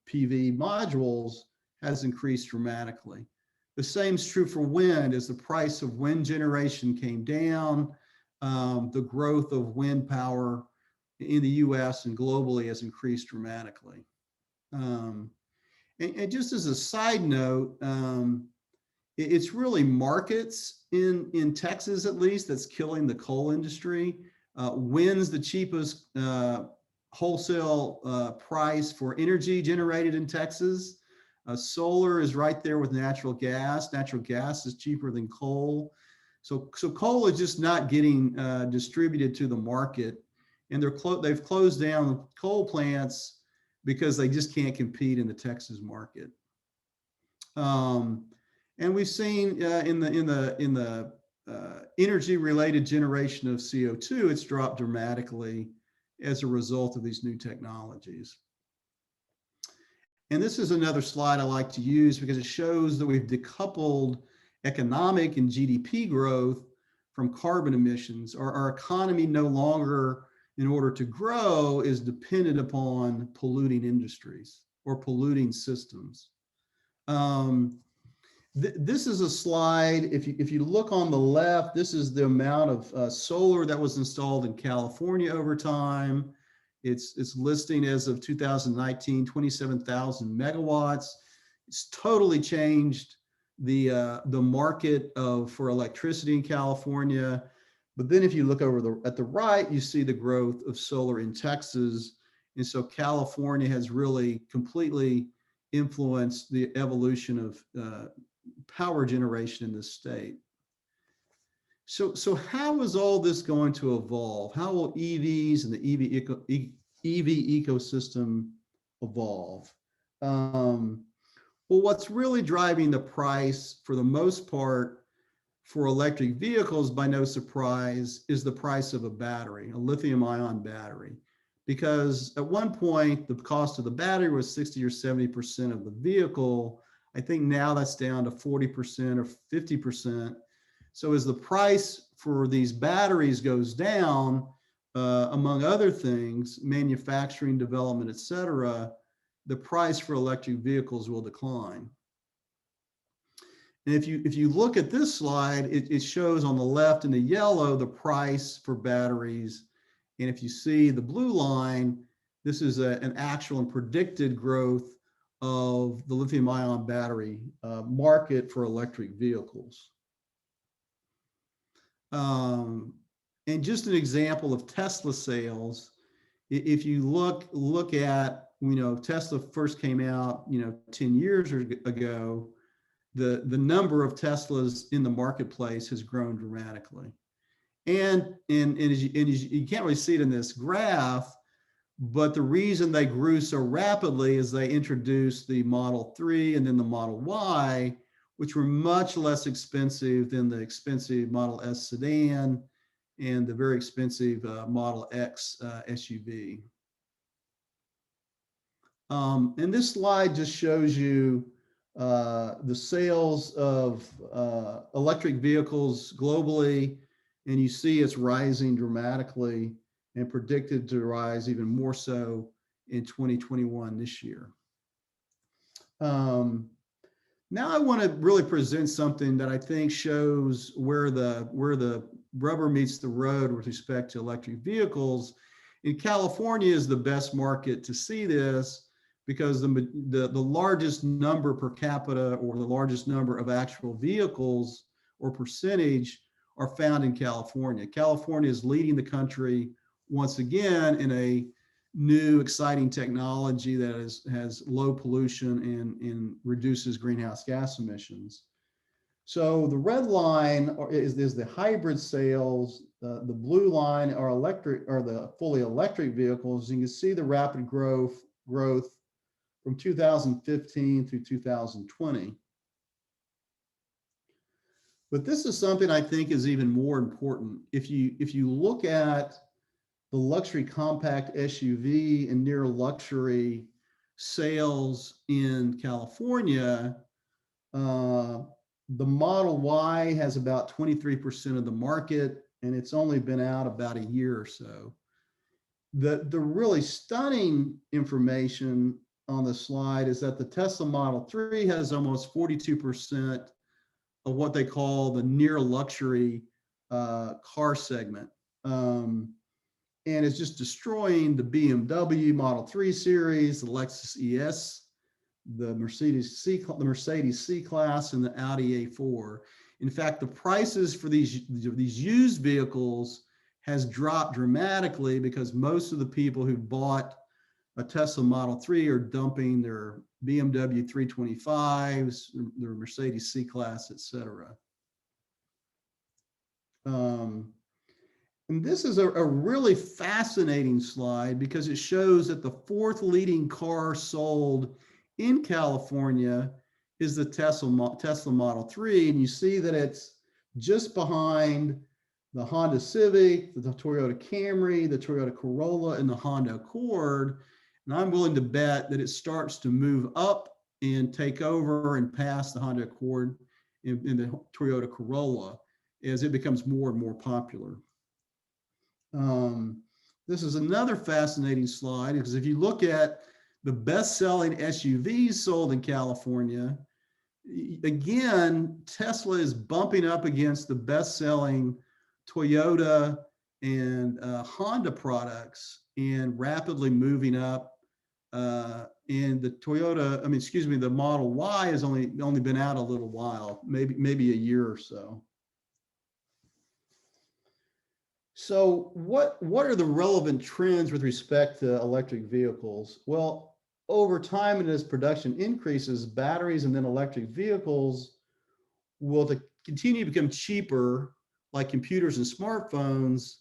PV modules has increased dramatically. The same is true for wind. As the price of wind generation came down, the growth of wind power in the US and globally has increased dramatically. And just as a side note, it's really markets in Texas, at least, that's killing the coal industry. Wind's the cheapest wholesale price for energy generated in Texas. Solar is right there with natural gas. Natural gas is cheaper than coal. So coal is just not getting distributed to the market, and they've closed down coal plants because they just can't compete in the Texas market. And we've seen in the energy-related generation of CO2, it's dropped dramatically as a result of these new technologies. And this is another slide I like to use because it shows that we've decoupled economic and GDP growth from carbon emissions. Our economy no longer, in order to grow, is dependent upon polluting industries or polluting systems. This is a slide, if you look on the left, this is the amount of solar that was installed in California over time. It's listing as of 2019, 27,000 megawatts. It's totally changed the market for electricity in California. But then if you look over at the right, you see the growth of solar in Texas. And so California has really completely influenced the evolution of power generation in this state. So how is all this going to evolve? How will EVs and the EV ecosystem evolve? Well, what's really driving the price, for the most part, for electric vehicles, by no surprise, is the price of a battery, a lithium-ion battery. Because at one point, the cost of the battery was 60 or 70% of the vehicle. I think now that's down to 40% or 50%. So as the price for these batteries goes down, among other things, manufacturing, development, et cetera, the price for electric vehicles will decline. And if you look at this slide, it shows on the left in the yellow the price for batteries. And if you see the blue line, this is an actual and predicted growth of the lithium-ion battery market for electric vehicles. And just an example of Tesla sales, if you look at, Tesla first came out, 10 years ago, the number of Teslas in the marketplace has grown dramatically. And you can't really see it in this graph, but the reason they grew so rapidly is they introduced the Model 3 and then the Model Y, which were much less expensive than the expensive Model S sedan and the very expensive Model X SUV. And this slide just shows you the sales of electric vehicles globally, and you see it's rising dramatically and predicted to rise even more so in 2021 this year. Now I want to really present something that I think shows where the rubber meets the road with respect to electric vehicles. In California is the best market to see this because the largest number per capita or the largest number of actual vehicles or percentage are found in California. California is leading the country once again in a new exciting technology that has low pollution and reduces greenhouse gas emissions. So the red line is the hybrid sales. The blue line are the fully electric vehicles. You can see the rapid growth from 2015 through 2020. But this is something I think is even more important. If you look at the luxury compact SUV and near luxury sales in California, the Model Y has about 23% of the market, and it's only been out about a year or so. The really stunning information on the slide is that the Tesla Model 3 has almost 42% of what they call the near luxury car segment. And it's just destroying the BMW Model 3 series, the Lexus ES, the Mercedes C-Class, and the Audi A4. In fact, the prices for these used vehicles has dropped dramatically because most of the people who bought a Tesla Model 3 are dumping their BMW 325s, their Mercedes C-Class, etc. And this is a really fascinating slide because it shows that the fourth leading car sold in California is the Tesla Model 3. And you see that it's just behind the Honda Civic, the Toyota Camry, the Toyota Corolla, and the Honda Accord. And I'm willing to bet that it starts to move up and take over and pass the Honda Accord and the Toyota Corolla as it becomes more and more popular. This is another fascinating slide because if you look at the best-selling SUVs sold in California, again, Tesla is bumping up against the best-selling Toyota and Honda products and rapidly moving up. And the the Model Y has only been out a little while, maybe a year or so. So what are the relevant trends with respect to electric vehicles? Well, over time and as production increases, batteries and then electric vehicles will continue to become cheaper, like computers and smartphones,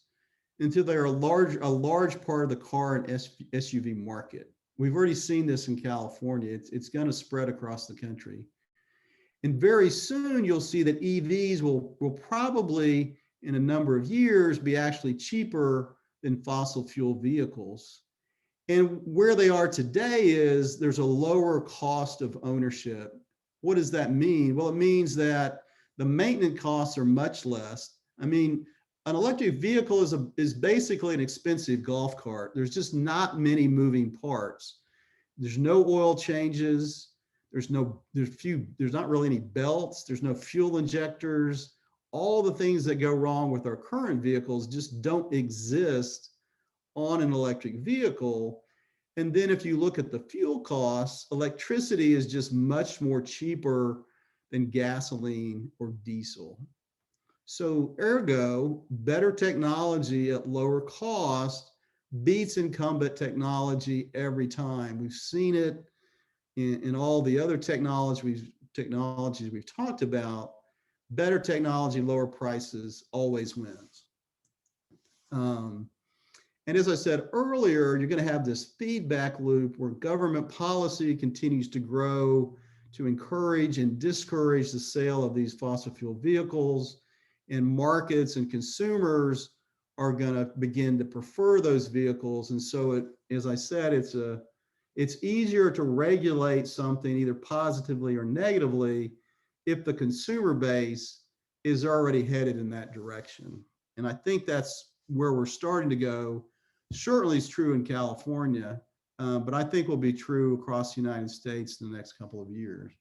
until they're a large part of the car and SUV market. We've already seen this in California. It's going to spread across the country. And very soon you'll see that EVs will probably in a number of years be actually cheaper than fossil fuel vehicles. And where they are today is there's a lower cost of ownership. What does that mean? Well, it means that the maintenance costs are much less. I mean, an electric vehicle is basically an expensive golf cart. There's just not many moving parts. There's no oil changes. There's not really any belts. There's no fuel injectors. All the things that go wrong with our current vehicles just don't exist on an electric vehicle. And then if you look at the fuel costs, electricity is just much more cheaper than gasoline or diesel. So ergo, better technology at lower cost beats incumbent technology every time. We've seen it in all the other technologies we've talked about. Better technology, lower prices always wins. And as I said earlier, you're going to have this feedback loop where government policy continues to grow to encourage and discourage the sale of these fossil fuel vehicles, and markets and consumers are going to begin to prefer those vehicles. And so, as I said, it's easier to regulate something either positively or negatively if the consumer base is already headed in that direction. And I think that's where we're starting to go. Certainly it's true in California. but I think will be true across the United States in the next couple of years.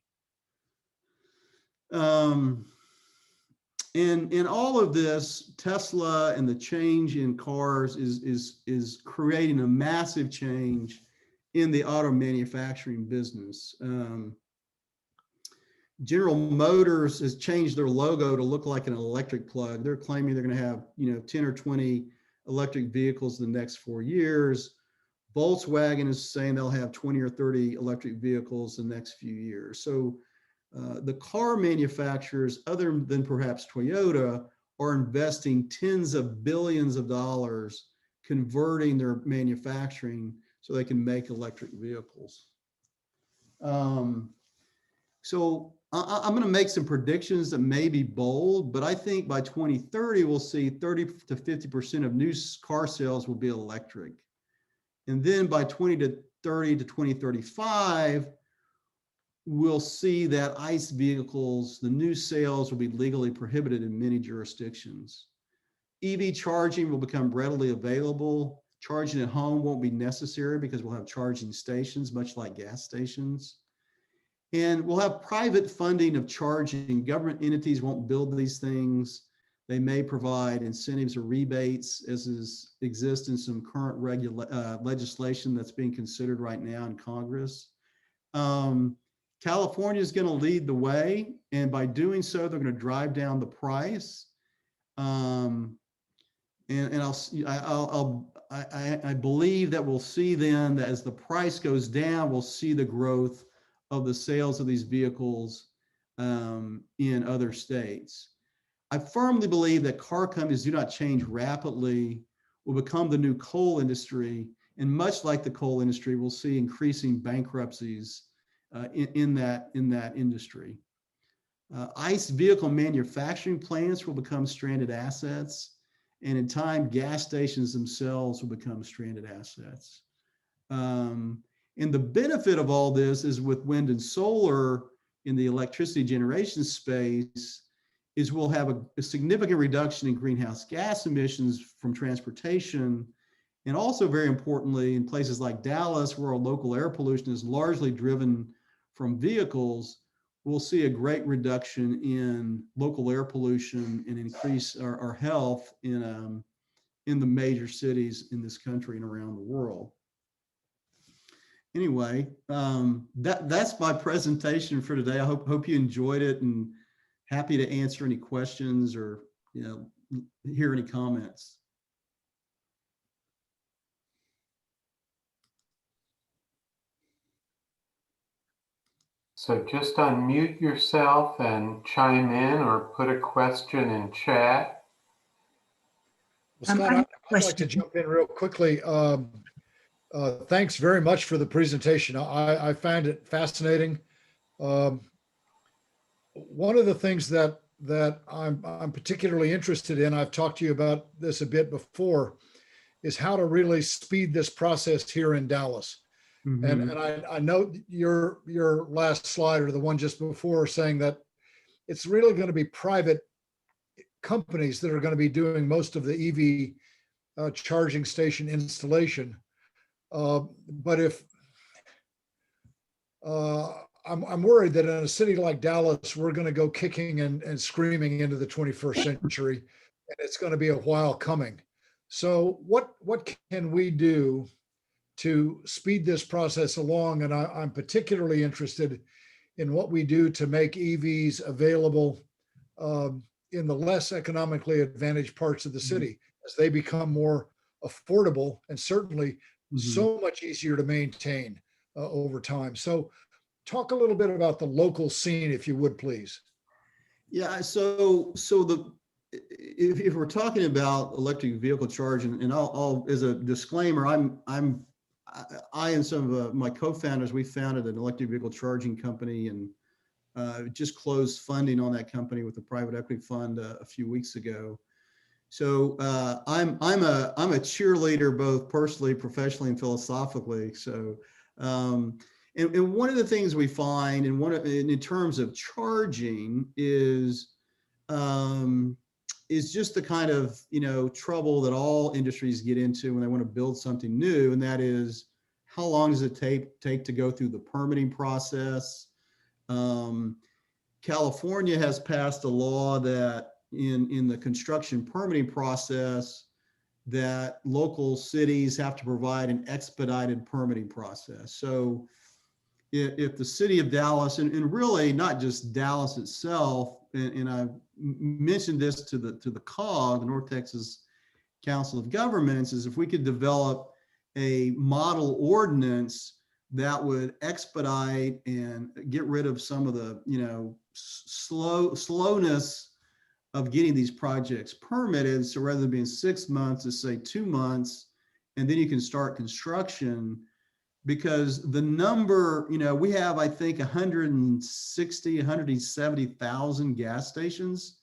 In all of this, Tesla and the change in cars is creating a massive change in the auto manufacturing business. General Motors has changed their logo to look like an electric plug. They're claiming they're going to have 10 or 20 electric vehicles in the next 4 years. Volkswagen is saying they'll have 20 or 30 electric vehicles in the next few years. So the car manufacturers, other than perhaps Toyota, are investing tens of billions of dollars converting their manufacturing so they can make electric vehicles. So I'm going to make some predictions that may be bold, but I think by 2030, we'll see 30 to 50% of new car sales will be electric. And then by 2030 to 2035, we'll see that ICE vehicles, the new sales will be legally prohibited in many jurisdictions. EV charging will become readily available. Charging at home won't be necessary because we'll have charging stations, much like gas stations. And we'll have private funding of charging. Government entities won't build these things. They may provide incentives or rebates, as exists in some current legislation that's being considered right now in Congress. California is going to lead the way, and by doing so, they're going to drive down the price. And I believe that we'll see then that as the price goes down, we'll see the growth of the sales of these vehicles in other states. I firmly believe that car companies do not change rapidly, will become the new coal industry, and much like the coal industry, we'll see increasing bankruptcies in that industry. ICE vehicle manufacturing plants will become stranded assets, and in time, gas stations themselves will become stranded assets. And the benefit of all this is with wind and solar in the electricity generation space is we'll have a significant reduction in greenhouse gas emissions from transportation. And also very importantly, in places like Dallas, where our local air pollution is largely driven from vehicles, we'll see a great reduction in local air pollution and increase our health in the major cities in this country and around the world. Anyway, that's my presentation for today. I hope you enjoyed it, and happy to answer any questions or hear any comments. So just unmute yourself and chime in or put a question in chat. Well, Scott, I'd like to jump in real quickly. Thanks very much for the presentation. I found it fascinating. One of the things that I'm particularly interested in, I've talked to you about this a bit before, is how to really speed this process here in Dallas. Mm-hmm. And I know your last slide, or the one just before, saying that it's really going to be private companies that are going to be doing most of the EV charging station installation. But if I'm worried that in a city like Dallas, we're going to go kicking and screaming into the 21st century, and it's going to be a while coming. So what can we do to speed this process along? And I'm particularly interested in what we do to make EVs available in the less economically advantaged parts of the city, as they become more affordable and certainly so much easier to maintain over time. So talk a little bit about the local scene, if you would, please. Yeah, so if we're talking about electric vehicle charging, and I'll as a disclaimer, I and some of my co-founders, we founded an electric vehicle charging company, and just closed funding on that company with a private equity fund a few weeks ago. So I'm a cheerleader, both personally, professionally, and philosophically. So and one of the things we find, in terms of charging, is just the kind of trouble that all industries get into when they want to build something new, and that is, how long does it take to go through the permitting process? California has passed a law that in the construction permitting process, that local cities have to provide an expedited permitting process. So if the city of Dallas, and really not just Dallas itself, and I mentioned this to the COG, the North Texas Council of Governments, is if we could develop a model ordinance that would expedite and get rid of some of the, slowness of getting these projects permitted. So rather than being 6 months, to say 2 months, and then you can start construction. Because the number, we have, I think, 170,000 gas stations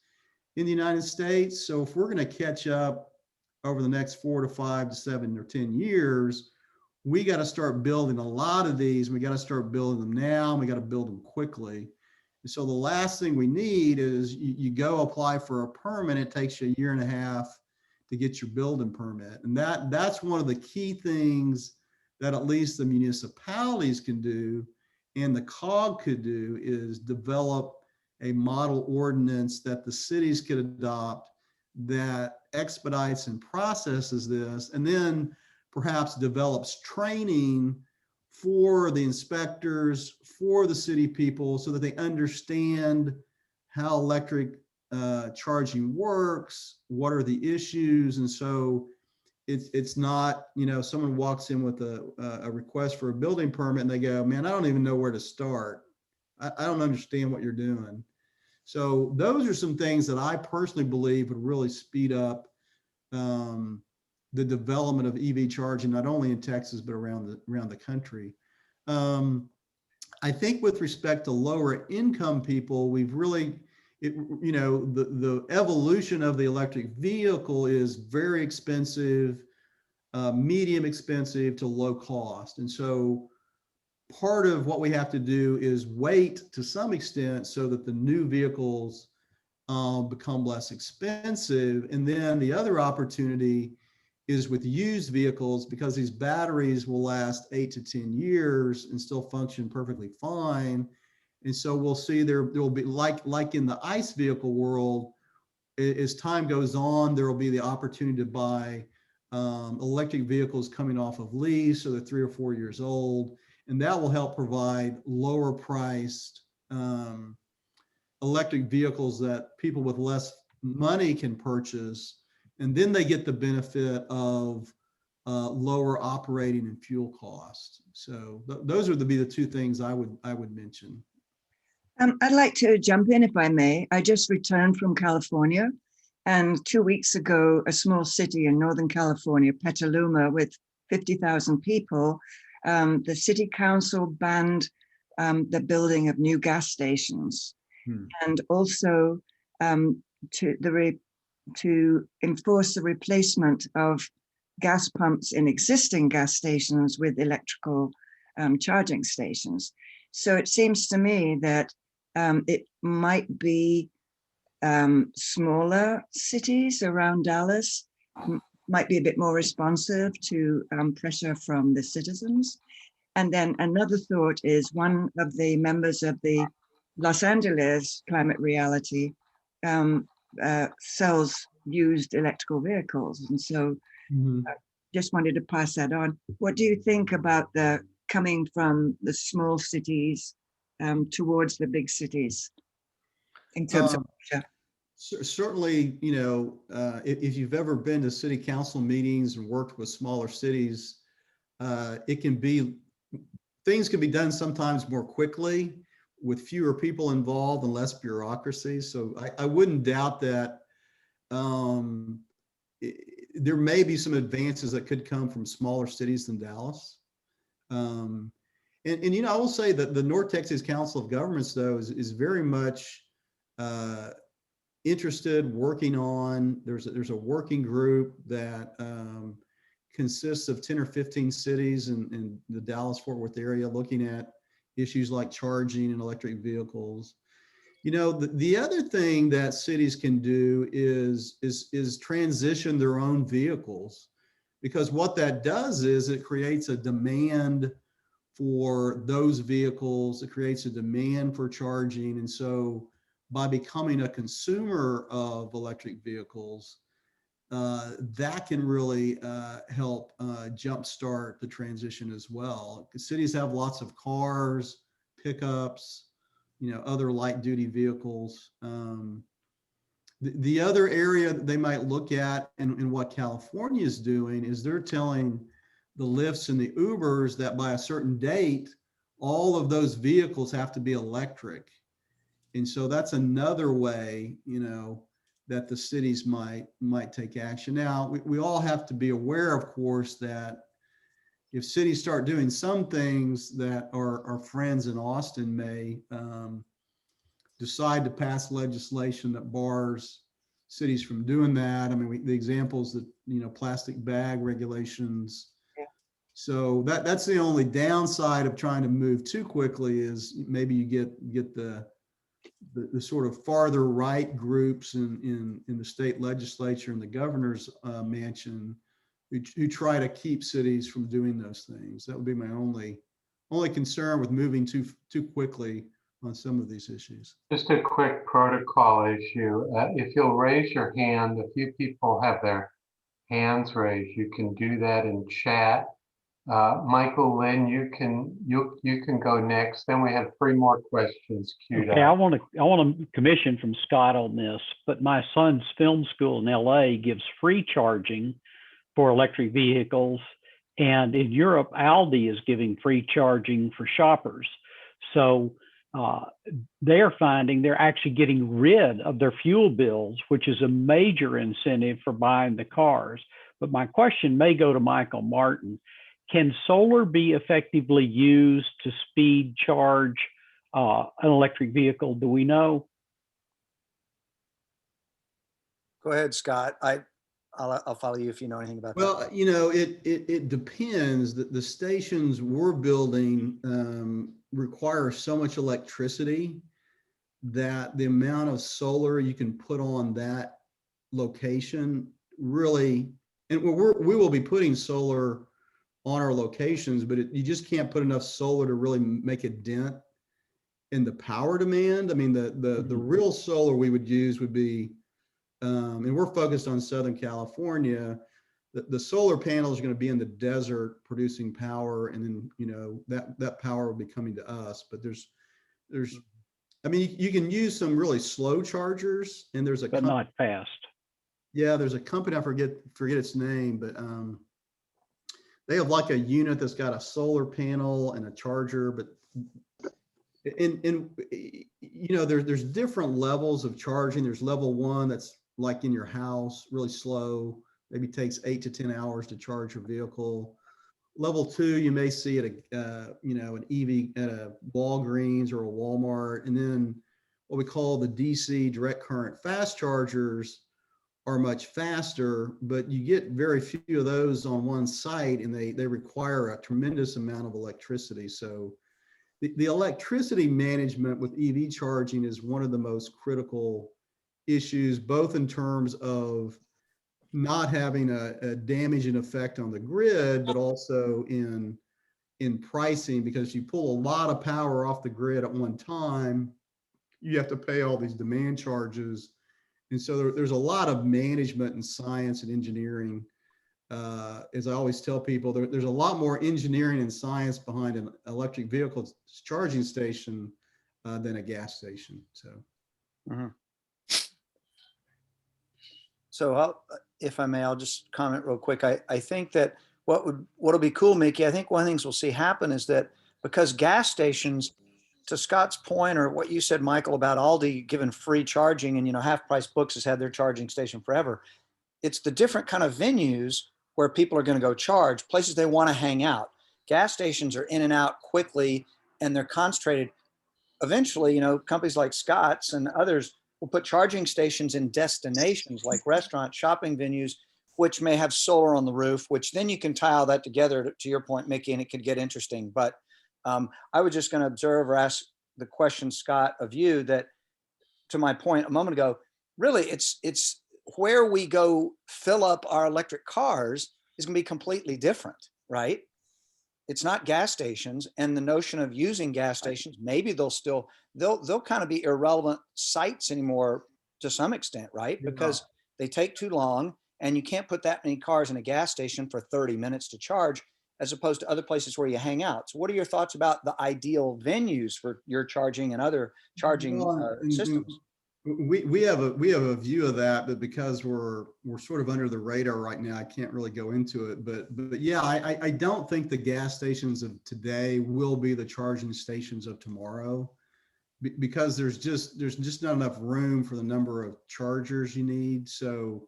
in the United States. So if we're going to catch up over the next 4 to 5 to 7 or 10 years, we got to start building a lot of these. We got to start building them now. And we got to build them quickly. And so the last thing we need is you go apply for a permit. It takes you 1.5 years to get your building permit. And that's one of the key things that at least the municipalities can do and the COG could do, is develop a model ordinance that the cities could adopt that expedites and processes this, and then perhaps develops training for the inspectors, for the city people, so that they understand how electric charging works, what are the issues. And so it's not, someone walks in with a request for a building permit and they go, man, I don't even know where to start. I don't understand what you're doing. So those are some things that I personally believe would really speed up the development of EV charging, not only in Texas, but around the country. I think with respect to lower income people, we've really, the evolution of the electric vehicle is very expensive, medium expensive to low cost. And so part of what we have to do is wait to some extent so that the new vehicles become less expensive. And then the other opportunity is with used vehicles, because these batteries will last 8 to 10 years and still function perfectly fine. And so we'll see there will be, like in the ICE vehicle world, as time goes on, there will be the opportunity to buy electric vehicles coming off of lease, so they're 3 or 4 years old, and that will help provide lower priced electric vehicles that people with less money can purchase, and then they get the benefit of lower operating and fuel costs. So those would be the two things I would mention. I'd like to jump in if I may. I just returned from California, and 2 weeks ago, a small city in Northern California, Petaluma, with 50,000 people, the city council banned the building of new gas stations, and also to enforce the replacement of gas pumps in existing gas stations with electrical charging stations. So it seems to me that it might be smaller cities around Dallas might be a bit more responsive to pressure from the citizens. And then another thought is, one of the members of the Los Angeles Climate Reality sells used electrical vehicles. And so just wanted to pass that on. What do you think about the coming from the small cities towards the big cities in terms of pressure? Certainly, if you've ever been to city council meetings and worked with smaller cities, things can be done sometimes more quickly with fewer people involved and less bureaucracy. So I wouldn't doubt that there may be some advances that could come from smaller cities than Dallas. And I will say that the North Texas Council of Governments, though, is very much interested, working on, there's a working group that consists of 10 or 15 cities in the Dallas-Fort Worth area, looking at issues like charging and electric vehicles. The other thing that cities can do is transition their own vehicles, because what that does is it creates a demand for those vehicles. It creates a demand for charging. And so by becoming a consumer of electric vehicles, that can really help jumpstart the transition as well. Cities have lots of cars, pickups, other light duty vehicles. The other area that they might look at, and what California is doing, is they're telling the Lyfts and the Ubers that by a certain date, all of those vehicles have to be electric. And so that's another way, that the cities might take action. Now, we all have to be aware, of course, that if cities start doing some things, that our friends in Austin may decide to pass legislation that bars cities from doing that. I mean, the examples that, plastic bag regulations. So that's the only downside of trying to move too quickly, is maybe you get the sort of farther right groups in the state legislature and the governor's mansion who try to keep cities from doing those things. That would be my only concern with moving too quickly on some of these issues. Just a quick protocol issue. If you'll raise your hand, a few people have their hands raised. You can do that in chat. Michael, Lynn, you can go next. Then we have 3 more questions queued Okay, up. I want a commission from Scott on this, but my son's film school in LA gives free charging for electric vehicles, and in Europe, Aldi is giving free charging for shoppers. So they're finding they're actually getting rid of their fuel bills, which is a major incentive for buying the cars. But my question may go to Michael Martin. Can solar be effectively used to speed charge an electric vehicle? Do we know? Go ahead, Scott. I'll follow you if you know anything about that. Well, it depends. The stations we're building require so much electricity that the amount of solar you can put on that location really, and we will be putting solar on our locations, but you just can't put enough solar to really make a dent in the power demand. I mean, the real solar we would use would be, and we're focused on Southern California, the solar panels are going to be in the desert producing power, and then that power will be coming to us. But there's I mean, you can use some really slow chargers, and there's but not fast. Yeah, there's a company, I forget its name, but they have like a unit that's got a solar panel and a charger, but there's different levels of charging. There's level 1 that's like in your house, really slow, maybe takes 8 to 10 hours to charge your vehicle. Level 2, you may see at an EV at a Walgreens or a Walmart. And then what we call the DC direct current fast chargers are much faster, but you get very few of those on one site, and they require a tremendous amount of electricity. So the electricity management with EV charging is one of the most critical issues, both in terms of not having a damaging effect on the grid, but also in pricing, because if you pull a lot of power off the grid at one time, you have to pay all these demand charges. And so there's a lot of management and science and engineering. As I always tell people, there's a lot more engineering and science behind an electric vehicle charging station than a gas station. So. Mm-hmm. So if I may, I'll just comment real quick. I think that what'll be cool, Mickey, I think one of the things we'll see happen is that because gas stations, to Scott's point, or what you said, Michael, about Aldi giving free charging, and Half Price Books has had their charging station forever. It's the different kind of venues where people are going to go charge, places they want to hang out. Gas stations are in and out quickly, and they're concentrated. Eventually, companies like Scott's and others will put charging stations in destinations like restaurants, shopping venues, which may have solar on the roof, which then you can tie all that together, to your point, Mickey, and it could get interesting. But I was just going to observe or ask the question, Scott, of you, that to my point a moment ago, really it's where we go fill up our electric cars is going to be completely different, right? It's not gas stations, and the notion of using gas stations, maybe they'll kind of be irrelevant sites anymore to some extent, right? Because they take too long, and you can't put that many cars in a gas station for 30 minutes to charge, as opposed to other places where you hang out. So what are your thoughts about the ideal venues for your charging and other charging systems? We have a view of that, but because we're sort of under the radar right now, I can't really go into it. But yeah, I don't think the gas stations of today will be the charging stations of tomorrow, because there's just not enough room for the number of chargers you need. So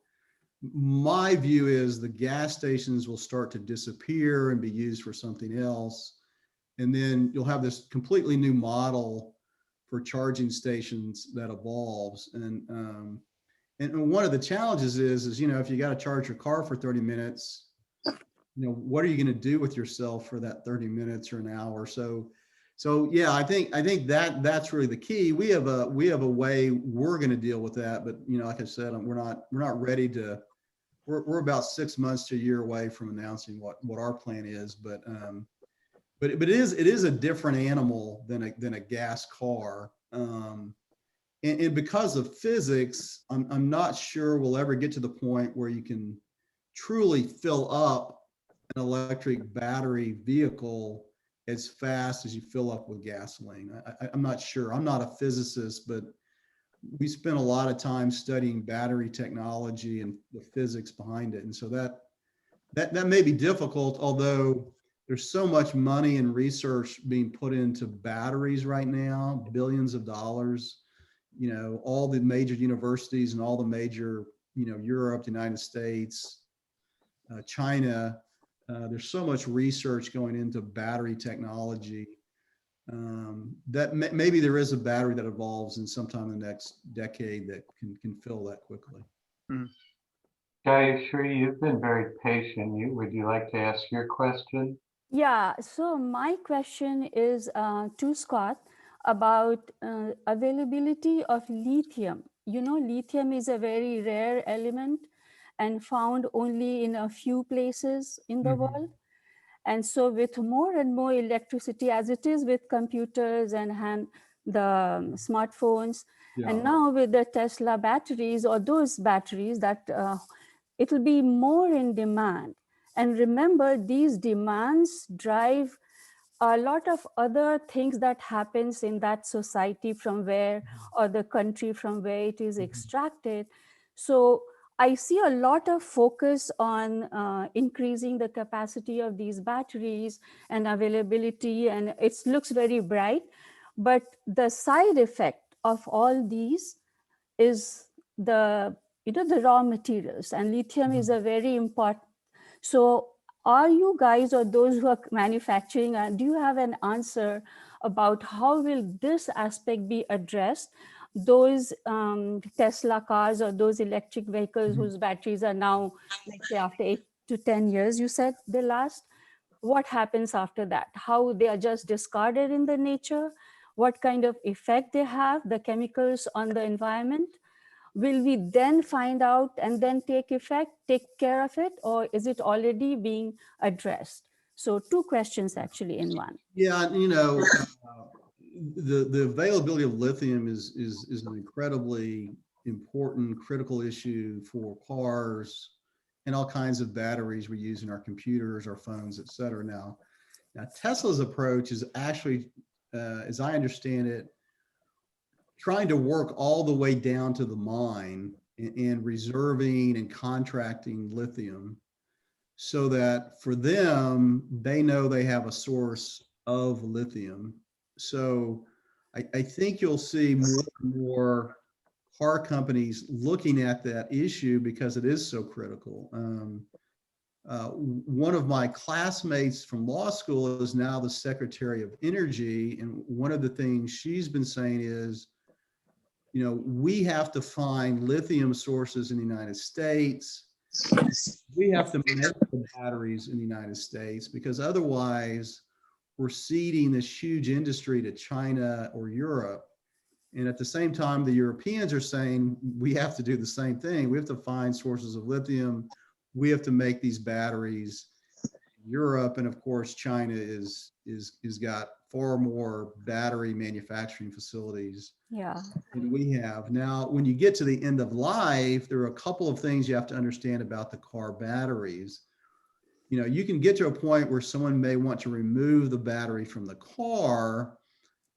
my view is the gas stations will start to disappear and be used for something else, and then you'll have this completely new model for charging stations that evolves. And one of the challenges is, you know, if you got to charge your car for 30 minutes, you know, what are you going to do with yourself for that 30 minutes or an hour? So yeah, I think that's really the key. We have a way we're going to deal with that, but you know, like I said, we're not ready to. We're about 6 months to a year away from announcing what our plan is, but it is a different animal than a gas car, and because of physics, I'm not sure we'll ever get to the point where you can truly fill up an electric battery vehicle as fast as you fill up with gasoline. I'm not sure. I'm not a physicist, but we spent a lot of time studying battery technology and the physics behind it, and so that may be difficult, although there's so much money and research being put into batteries right now, billions of dollars. You know, all the major universities and all the major, you know, Europe, the United States, China, there's so much research going into battery technology that maybe there is a battery that evolves in sometime in the next decade that can fill that quickly. Jayashri, you've been very patient. Would you like to ask your question? Yeah, so my question is to Scott about availability of lithium. You know, lithium is a very rare element and found only in a few places in the world. And so with more and more electricity, as it is with computers and the smartphones, and now with the Tesla batteries or those batteries, that it will be more in demand. And remember, these demands drive a lot of other things that happens in that society from where, or the country from where it is extracted. So I see a lot of focus on increasing the capacity of these batteries and availability, and it looks very bright. But the side effect of all these is the raw materials, and lithium is a very important. So are you guys, or those who are manufacturing, do you have an answer about how will this aspect be addressed? Those Tesla cars or those electric vehicles whose batteries are now, let's say after 8 to 10 years, you said they last. What happens after that? How they are just discarded in the nature? What kind of effect they have, the chemicals on the environment? Will we then find out and then take care of it, or is it already being addressed? So 2 questions actually in one. Yeah, you know, the availability of lithium is an incredibly important, critical issue for cars and all kinds of batteries we use in our computers, our phones, et cetera. Now Tesla's approach is actually, as I understand it, trying to work all the way down to the mine and reserving and contracting lithium, so that for them, they know they have a source of lithium. So I think you'll see more and more car companies looking at that issue because it is so critical. One of my classmates from law school is now the Secretary of Energy, and one of the things she's been saying is, you know, we have to find lithium sources in the United States. We have to make the batteries in the United States, because otherwise we're ceding this huge industry to China or Europe. And at the same time, the Europeans are saying we have to do the same thing. We have to find sources of lithium we have to make these batteries. Europe and of course China is got far more battery manufacturing facilities than we have. Now, when you get to the end of life, there are a couple of things you have to understand about the car batteries. You know, you can get to a point where someone may want to remove the battery from the car,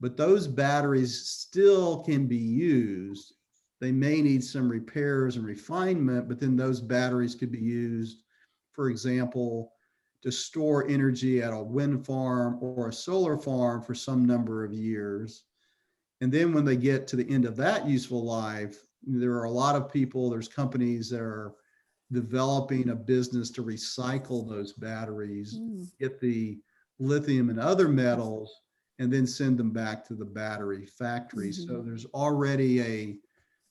but those batteries still can be used. They may need some repairs and refinement, but then those batteries could be used, for example, to store energy at a wind farm or a solar farm for some number of years. And then when they get to the end of that useful life, there are a lot of people, there's companies that are developing a business to recycle those batteries, get the lithium and other metals, and then send them back to the battery factory. So there's already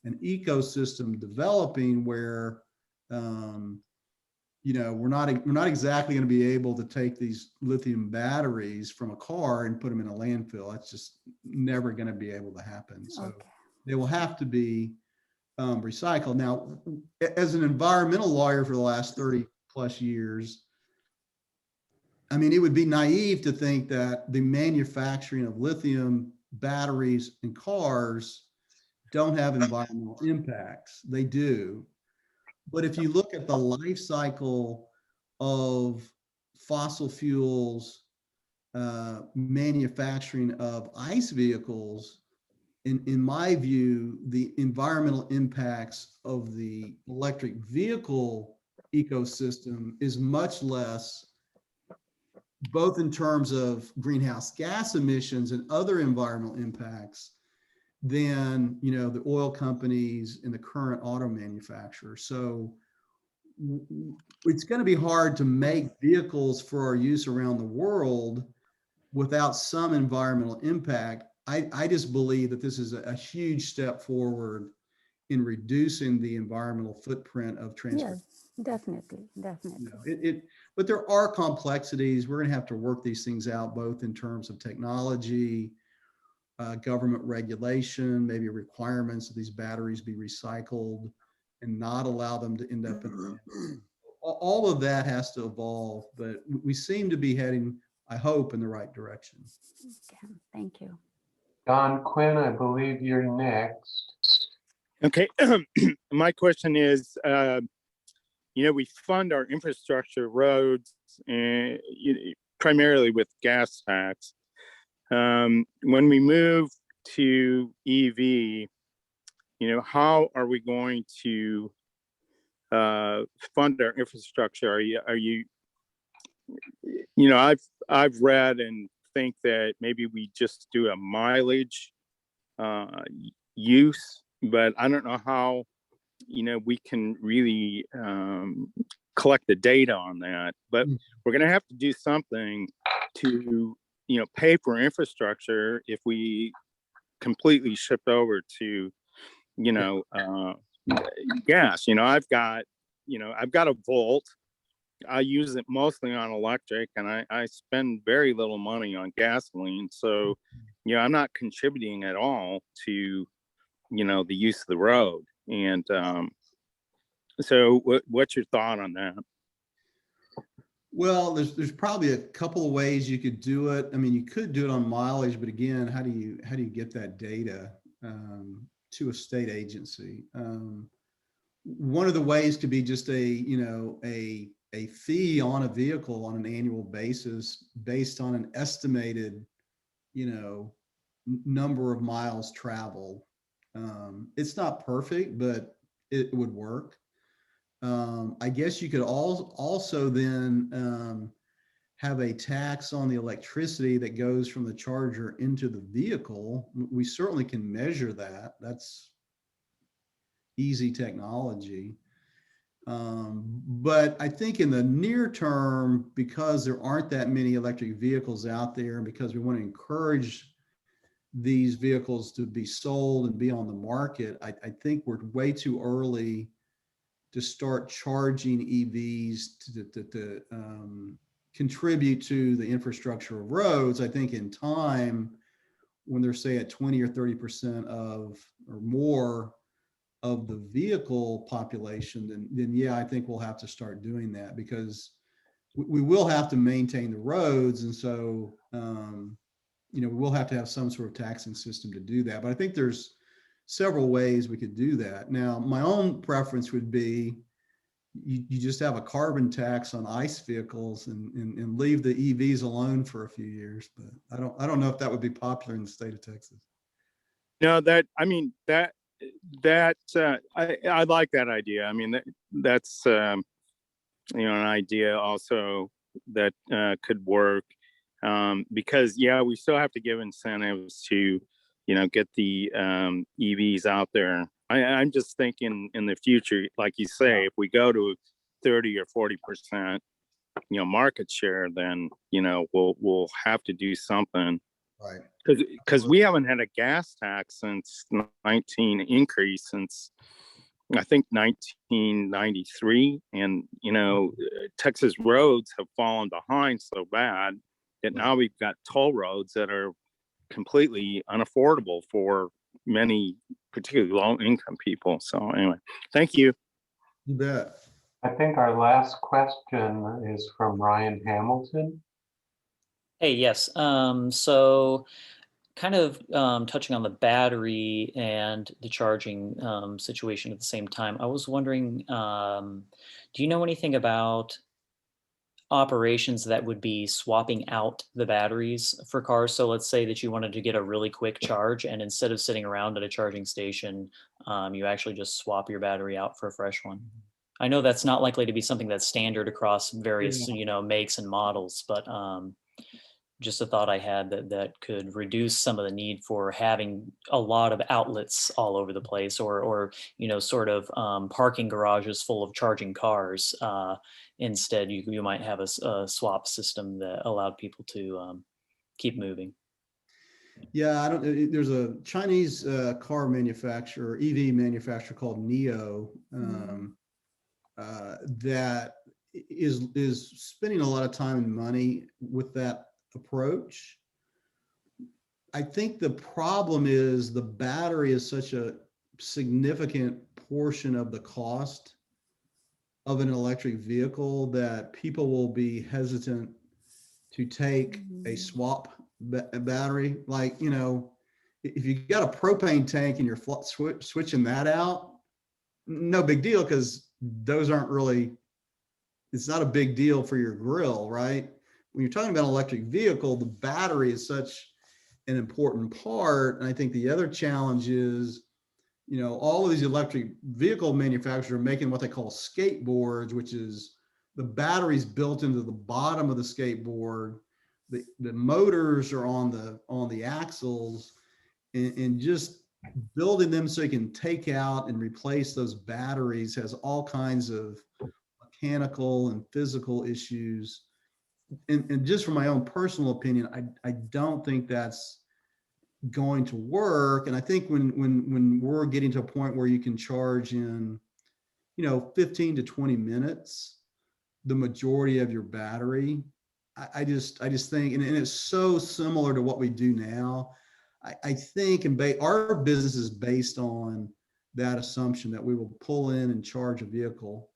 an ecosystem developing where, you know, we're not exactly going to be able to take these lithium batteries from a car and put them in a landfill. That's just never going to be able to happen. So they will have to be recycled. Now, as an environmental lawyer for the last 30 plus years, I mean, it would be naive to think that the manufacturing of lithium batteries in cars don't have environmental impacts. They do. But if you look at the life cycle of fossil fuels, manufacturing of ICE vehicles, in my view, the environmental impacts of the electric vehicle ecosystem is much less, both in terms of greenhouse gas emissions and other environmental impacts, than, you know, the oil companies and the current auto manufacturers. So it's going to be hard to make vehicles for our use around the world without some environmental impact. I just believe that this is a huge step forward in reducing the environmental footprint of transport. Yes, definitely. You know, but there are complexities. We're going to have to work these things out, both in terms of technology, government regulation, maybe requirements that these batteries be recycled and not allow them to end up in all of that has to evolve, but we seem to be heading, I hope, in the right direction. Okay, thank you. Don Quinn, I believe you're next. Okay, my question is, you know, we fund our infrastructure, roads, primarily with gas tax. When we move to EV, you know, how are we going to fund our infrastructure? Are you, you know, I've read and think that maybe we just do a mileage use, but I don't know how, you know, we can really collect the data on that. But we're going to have to do something to, you know, pay for infrastructure if we completely shift over to, you know, gas. You know, I've got a Volt. I use it mostly on electric, and I spend very little money on gasoline. So, you know, I'm not contributing at all to, you know, the use of the road. And so what's your thought on that? Well, there's probably a couple of ways you could do it. I mean, you could do it on mileage, but again, how do you get that data to a state agency? One of the ways could be just a fee on a vehicle on an annual basis based on an estimated, you know, number of miles traveled. It's not perfect, but it would work. I guess you could also then have a tax on the electricity that goes from the charger into the vehicle. We certainly can measure that. That's easy technology. But I think in the near term, because there aren't that many electric vehicles out there, and because we want to encourage these vehicles to be sold and be on the market, I think we're way too early to start charging EVs to contribute to the infrastructure of roads. I think in time, when they're say at 20 or 30% of or more of the vehicle population, then yeah, I think we'll have to start doing that, because we will have to maintain the roads. And so, we will have to have some sort of taxing system to do that. But I think there's several ways we could do that. Now, my own preference would be you just have a carbon tax on ICE vehicles and leave the EVs alone for a few years. But I don't know if that would be popular in the state of Texas. No, I like that idea. I mean, that's an idea also that could work, because yeah, we still have to give incentives to get the EVs out there. I'm just thinking in the future, like you say, if we go to 30 or 40% market share, then we'll have to do something. Right. Because we haven't had a gas tax since I think 1993, and Texas roads have fallen behind so bad that now we've got toll roads that are completely unaffordable for many, particularly low-income people. So anyway, thank you. You bet. I think our last question is from Ryan Hamilton. Hey, yes. So kind of touching on the battery and the charging situation at the same time, I was wondering, do you know anything about operations that would be swapping out the batteries for cars? So let's say that you wanted to get a really quick charge, and instead of sitting around at a charging station, you actually just swap your battery out for a fresh one. I know that's not likely to be something that's standard across various, makes and models, but just a thought I had that could reduce some of the need for having a lot of outlets all over the place, or sort of parking garages full of charging cars. Instead, you might have a swap system that allowed people to keep moving. Yeah, there's a Chinese car manufacturer, EV manufacturer called NIO, that is spending a lot of time and money with that approach. I think the problem is the battery is such a significant portion of the cost of an electric vehicle that people will be hesitant to take a swap battery. Like, if you got a propane tank and you're switching that out, no big deal, because those aren't really, it's not a big deal for your grill, right? When you're talking about an electric vehicle, the battery is such an important part. And I think the other challenge is, all of these electric vehicle manufacturers are making what they call skateboards, which is the batteries built into the bottom of the skateboard. The motors are on the axles, and just building them so you can take out and replace those batteries has all kinds of mechanical and physical issues. And just from my own personal opinion, I don't think that's going to work. And I think when we're getting to a point where you can charge in 15 to 20 minutes the majority of your battery, I just think, and it's so similar to what we do now. I think, and our business is based on that assumption that we will pull in and charge a vehicle.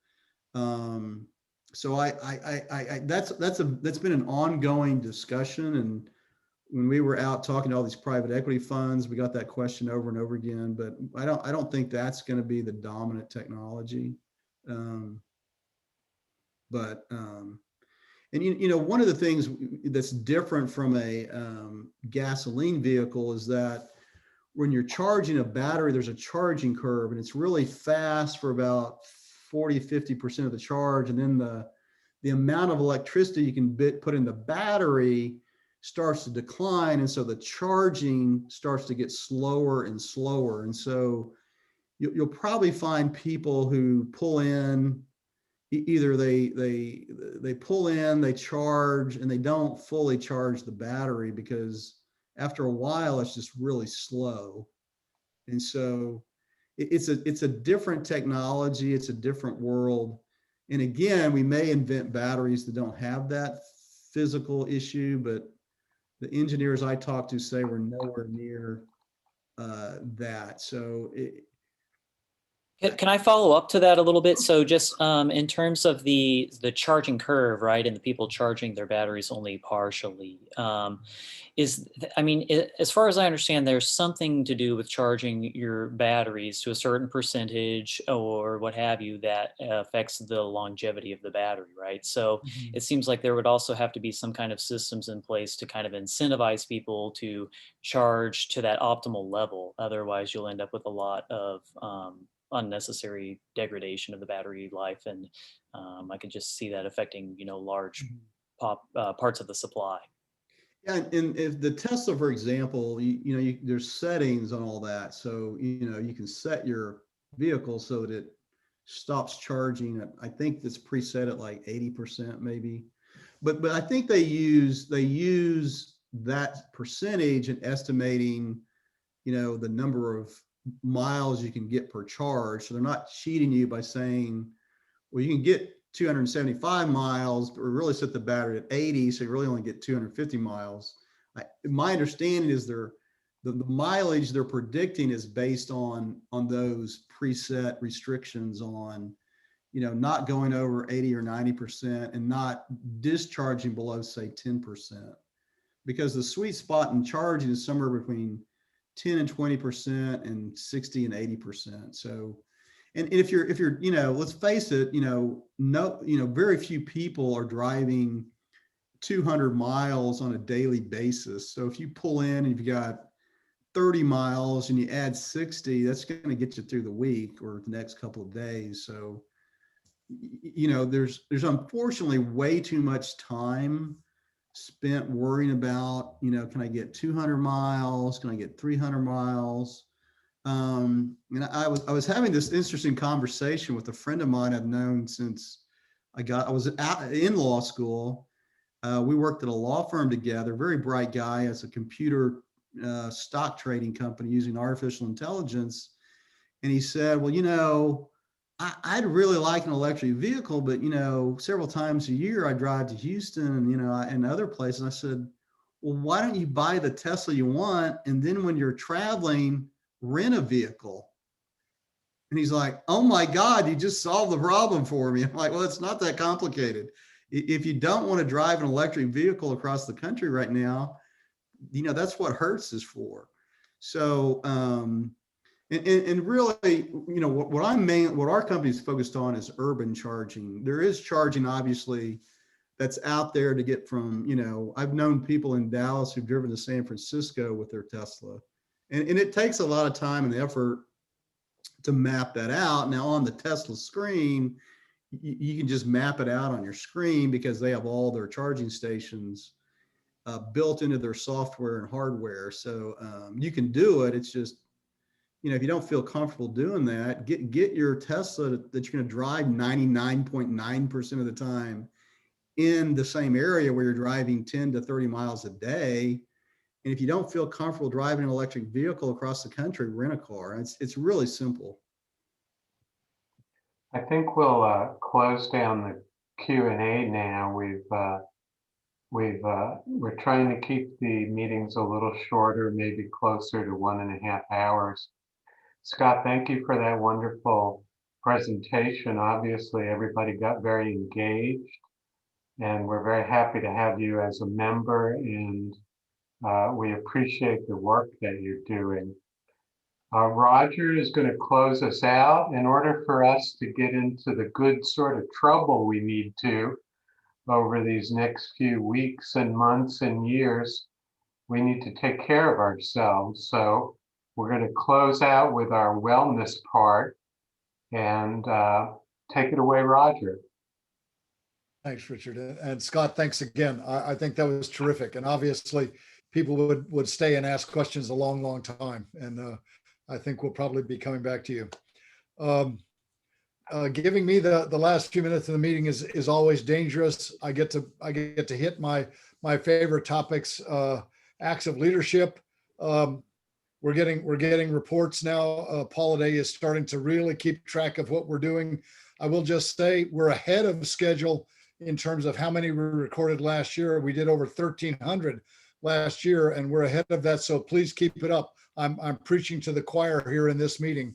So that's been an ongoing discussion. And when we were out talking to all these private equity funds, we got that question over and over again. But I don't think that's going to be the dominant technology. And one of the things that's different from a gasoline vehicle is that when you're charging a battery, there's a charging curve, and it's really fast for about 40-50% of the charge. And then the amount of electricity you can put in the battery starts to decline. And so the charging starts to get slower and slower. And so you'll probably find people who pull in, either they pull in, they charge, and they don't fully charge the battery, because after a while it's just really slow. And so it's a different technology, it's a different world. And again, we may invent batteries that don't have that physical issue, but the engineers I talked to say we're nowhere near that. So Can I follow up to that a little bit? So just in terms of the charging curve, right, and the people charging their batteries only partially, as far as I understand, there's something to do with charging your batteries to a certain percentage or what have you that affects the longevity of the battery, right? So it seems like there would also have to be some kind of systems in place to kind of incentivize people to charge to that optimal level. Otherwise, you'll end up with a lot of unnecessary degradation of the battery life, and I could just see that affecting large parts of the supply. Yeah, and if the Tesla, for example, there's settings on all that, so you can set your vehicle so that it stops charging. I think it's preset at like 80% maybe, but I think they use that percentage in estimating the number of miles you can get per charge. So they're not cheating you by saying, well, you can get 275 miles, but we really set the battery at 80, so you really only get 250 miles. My understanding is the mileage they're predicting is based on those preset restrictions on, not going over 80 or 90% and not discharging below, say, 10%. Because the sweet spot in charging is somewhere between 10 and 20% and 60 and 80%. So, and if you're, let's face it, very few people are driving 200 miles on a daily basis. So if you pull in and you've got 30 miles and you add 60, that's going to get you through the week or the next couple of days. So, there's unfortunately way too much time spent worrying about, can I get 200 miles? Can I get 300 miles? And I was having this interesting conversation with a friend of mine I've known since I was in law school. We worked at a law firm together, very bright guy, as a computer stock trading company using artificial intelligence. And he said, well, I'd really like an electric vehicle, but, several times a year I drive to Houston and, and other places. And I said, well, why don't you buy the Tesla you want? And then when you're traveling, rent a vehicle. And he's like, oh my God, you just solved the problem for me. I'm like, well, it's not that complicated. If you don't want to drive an electric vehicle across the country right now, that's what Hertz is for. So, and really, what our company is focused on is urban charging. There is charging, obviously, that's out there to get from, I've known people in Dallas who've driven to San Francisco with their Tesla. And it takes a lot of time and effort to map that out. Now on the Tesla screen, you can just map it out on your screen because they have all their charging stations built into their software and hardware. So you can do it. It's just, if you don't feel comfortable doing that, get your Tesla that you're going to drive 99.9% of the time in the same area where you're driving 10 to 30 miles a day. And if you don't feel comfortable driving an electric vehicle across the country, rent a car. It's really simple. I think we'll close down the Q&A now. We're trying to keep the meetings a little shorter, maybe closer to 1.5 hours. Scott, thank you for that wonderful presentation. Obviously, everybody got very engaged, and we're very happy to have you as a member, and we appreciate the work that you're doing. Roger is going to close us out. In order for us to get into the good sort of trouble we need to over these next few weeks and months and years, we need to take care of ourselves. So we're going to close out with our wellness part, and take it away, Roger. Thanks, Richard. And Scott, thanks again. I think that was terrific. And obviously people would stay and ask questions a long, long time. And I think we'll probably be coming back to you. Giving me the last few minutes of the meeting is always dangerous. I get to hit my favorite topics, acts of leadership. We're getting reports now. Paula Day is starting to really keep track of what we're doing. I will just say we're ahead of schedule in terms of how many we recorded last year. We did over 1,300 last year, and we're ahead of that. So please keep it up. I'm preaching to the choir here in this meeting.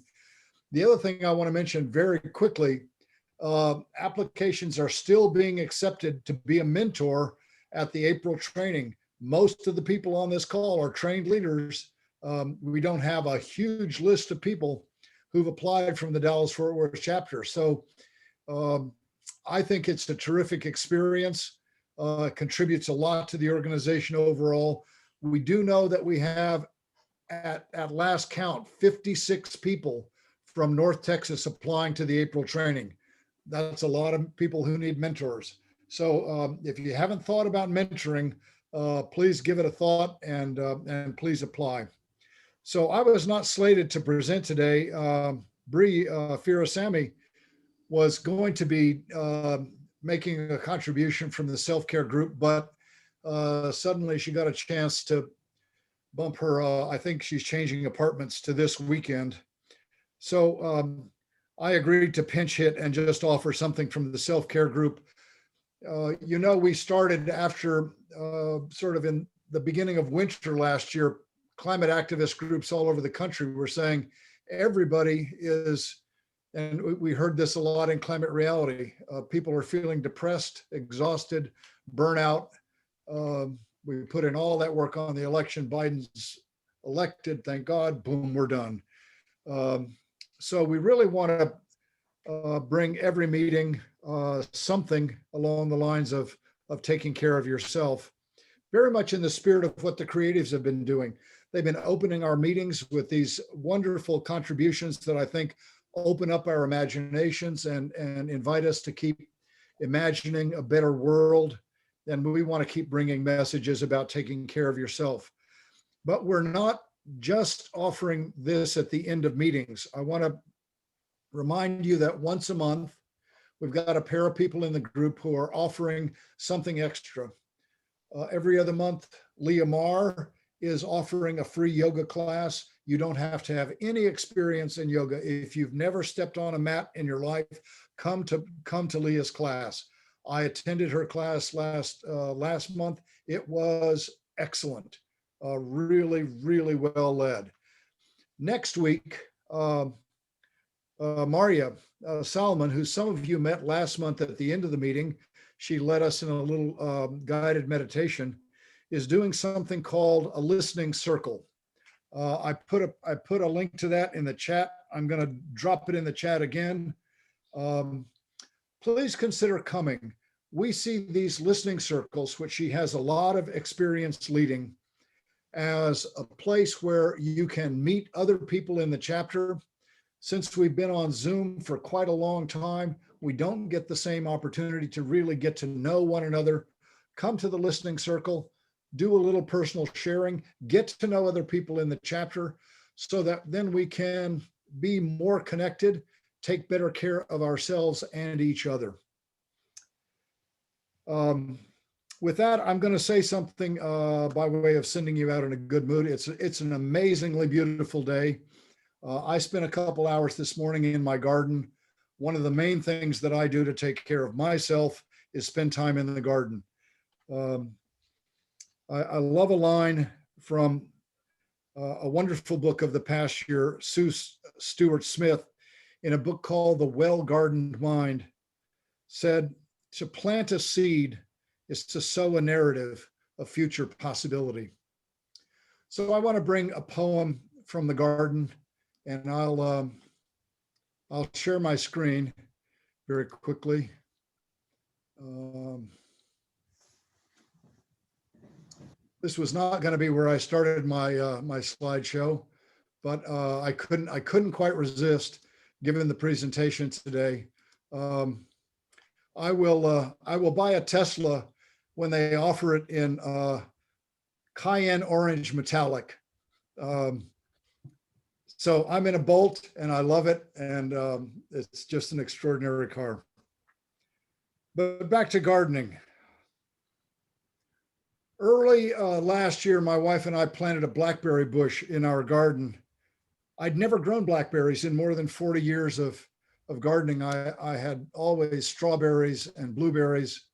The other thing I want to mention very quickly, applications are still being accepted to be a mentor at the April training. Most of the people on this call are trained leaders. We don't have a huge list of people who've applied from the Dallas-Fort Worth chapter. So I think it's a terrific experience, contributes a lot to the organization overall. We do know that we have, at last count, 56 people from North Texas applying to the April training. That's a lot of people who need mentors. So if you haven't thought about mentoring, please give it a thought and please apply. So I was not slated to present today. Bree Firasamy was going to be making a contribution from the self-care group, but suddenly she got a chance to bump her, I think she's changing apartments to this weekend. So I agreed to pinch hit and just offer something from the self-care group. You know, we started after sort of in the beginning of winter last year, climate activist groups all over the country were saying everybody is, and we heard this a lot in Climate Reality, people are feeling depressed, exhausted, burnout. We put in all that work on the election, Biden's elected, thank God, boom, we're done. So we really want to bring every meeting something along the lines of taking care of yourself, very much in the spirit of what the creatives have been doing. They've been opening our meetings with these wonderful contributions that I think open up our imaginations and invite us to keep imagining a better world. And we want to keep bringing messages about taking care of yourself. But we're not just offering this at the end of meetings. I want to remind you that once a month, we've got a pair of people in the group who are offering something extra. Every other month, Leah Marr is offering a free yoga class. You don't have to have any experience in yoga. If you've never stepped on a mat in your life, come to Leah's class. I attended her class last month. It was excellent, really, really well led. Next week, Maria Salman, who some of you met last month at the end of the meeting, she led us in a little guided meditation, is doing something called a listening circle. I put a link to that in the chat. I'm going to drop it in the chat again. Please consider coming. We see these listening circles, which she has a lot of experience leading, as a place where you can meet other people in the chapter. Since we've been on Zoom for quite a long time, we don't get the same opportunity to really get to know one another. Come to the listening circle, do a little personal sharing, get to know other people in the chapter so that then we can be more connected, take better care of ourselves and each other. With that, I'm going to say something by way of sending you out in a good mood. It's an amazingly beautiful day. I spent a couple hours this morning in my garden. One of the main things that I do to take care of myself is spend time in the garden. I love a line from a wonderful book of the past year, Sue Stewart Smith, in a book called The Well-Gardened Mind, said, to plant a seed is to sow a narrative of future possibility. So I want to bring a poem from the garden, and I'll share my screen very quickly. This was not going to be where I started my my slideshow, but I couldn't quite resist given the presentation today. I will buy a Tesla when they offer it in cayenne orange metallic. So I'm in a Bolt and I love it, and it's just an extraordinary car. But back to gardening. Early last year, my wife and I planted a blackberry bush in our garden. I'd never grown blackberries in more than 40 years of gardening. I had always strawberries and blueberries.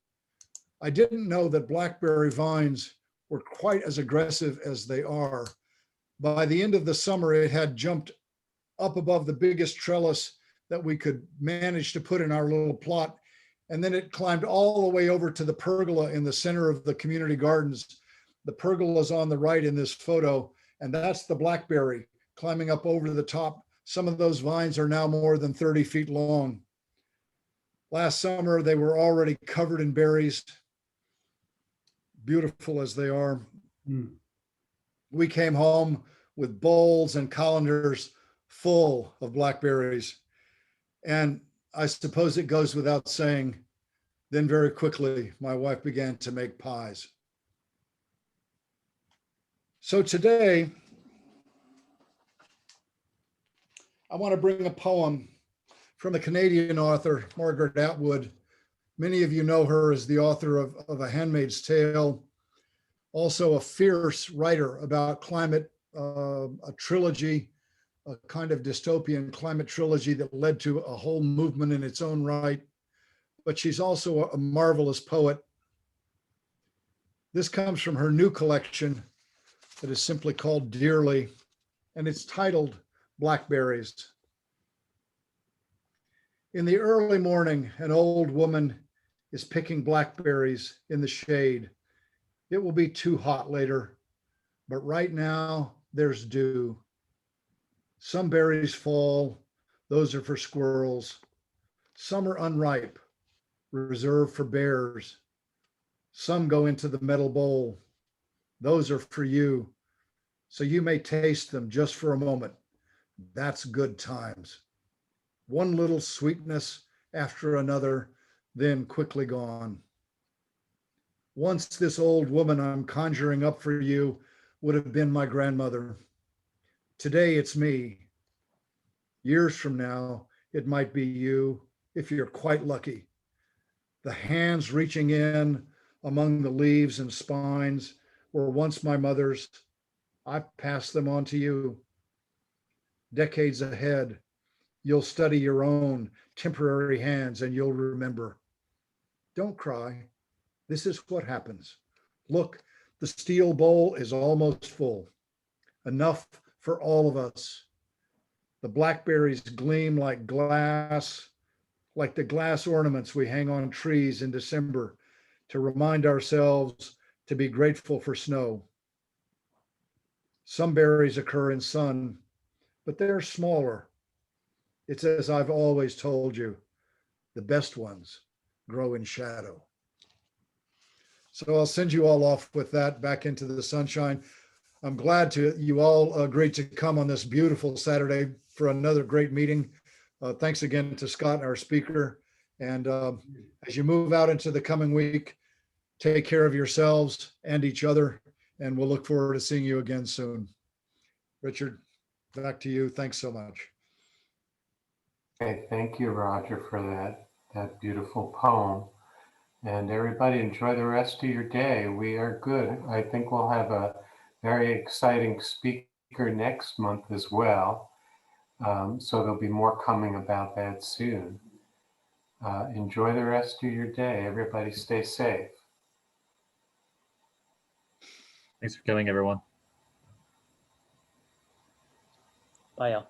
I didn't know that blackberry vines were quite as aggressive as they are. By the end of the summer, it had jumped up above the biggest trellis that we could manage to put in our little plot. And then it climbed all the way over to the pergola in the center of the community gardens. The pergola is on the right in this photo, and that's the blackberry climbing up over the top. Some of those vines are now more than 30 feet long. Last summer, they were already covered in berries, beautiful as they are. We came home with bowls and colanders full of blackberries. And I suppose it goes without saying, then very quickly, my wife began to make pies. So today, I want to bring a poem from a Canadian author, Margaret Atwood. Many of you know her as the author of A Handmaid's Tale, also a fierce writer about climate, a trilogy, a kind of dystopian climate trilogy that led to a whole movement in its own right. But she's also a marvelous poet. This comes from her new collection that is simply called Dearly, and it's titled Blackberries. In the early morning, an old woman is picking blackberries in the shade. It will be too hot later, but right now there's dew. Some berries fall, those are for squirrels. Some are unripe, reserved for bears. Some go into the metal bowl. Those are for you, so you may taste them just for a moment. That's good times. One little sweetness after another, then quickly gone. Once this old woman I'm conjuring up for you would have been my grandmother. Today it's me. Years from now, it might be you, if you're quite lucky. The hands reaching in among the leaves and spines were once my mother's. I pass them on to you. Decades ahead, you'll study your own temporary hands and you'll remember. Don't cry. This is what happens. Look, the steel bowl is almost full. Enough for all of us. The blackberries gleam like glass, like the glass ornaments we hang on trees in December to remind ourselves to be grateful for snow. Some berries occur in sun, but they're smaller. It's as I've always told you, the best ones grow in shadow. So I'll send you all off with that back into the sunshine. I'm glad you all agreed to come on this beautiful Saturday for another great meeting. Thanks again to Scott, our speaker. And as you move out into the coming week, take care of yourselves and each other, and we'll look forward to seeing you again soon. Richard, back to you. Thanks so much. Okay, thank you, Roger, for that beautiful poem. And everybody enjoy the rest of your day. We are good. I think we'll have a very exciting speaker next month as well. So there'll be more coming about that soon. Enjoy the rest of your day. Everybody stay safe. Thanks for coming, everyone. Bye, y'all.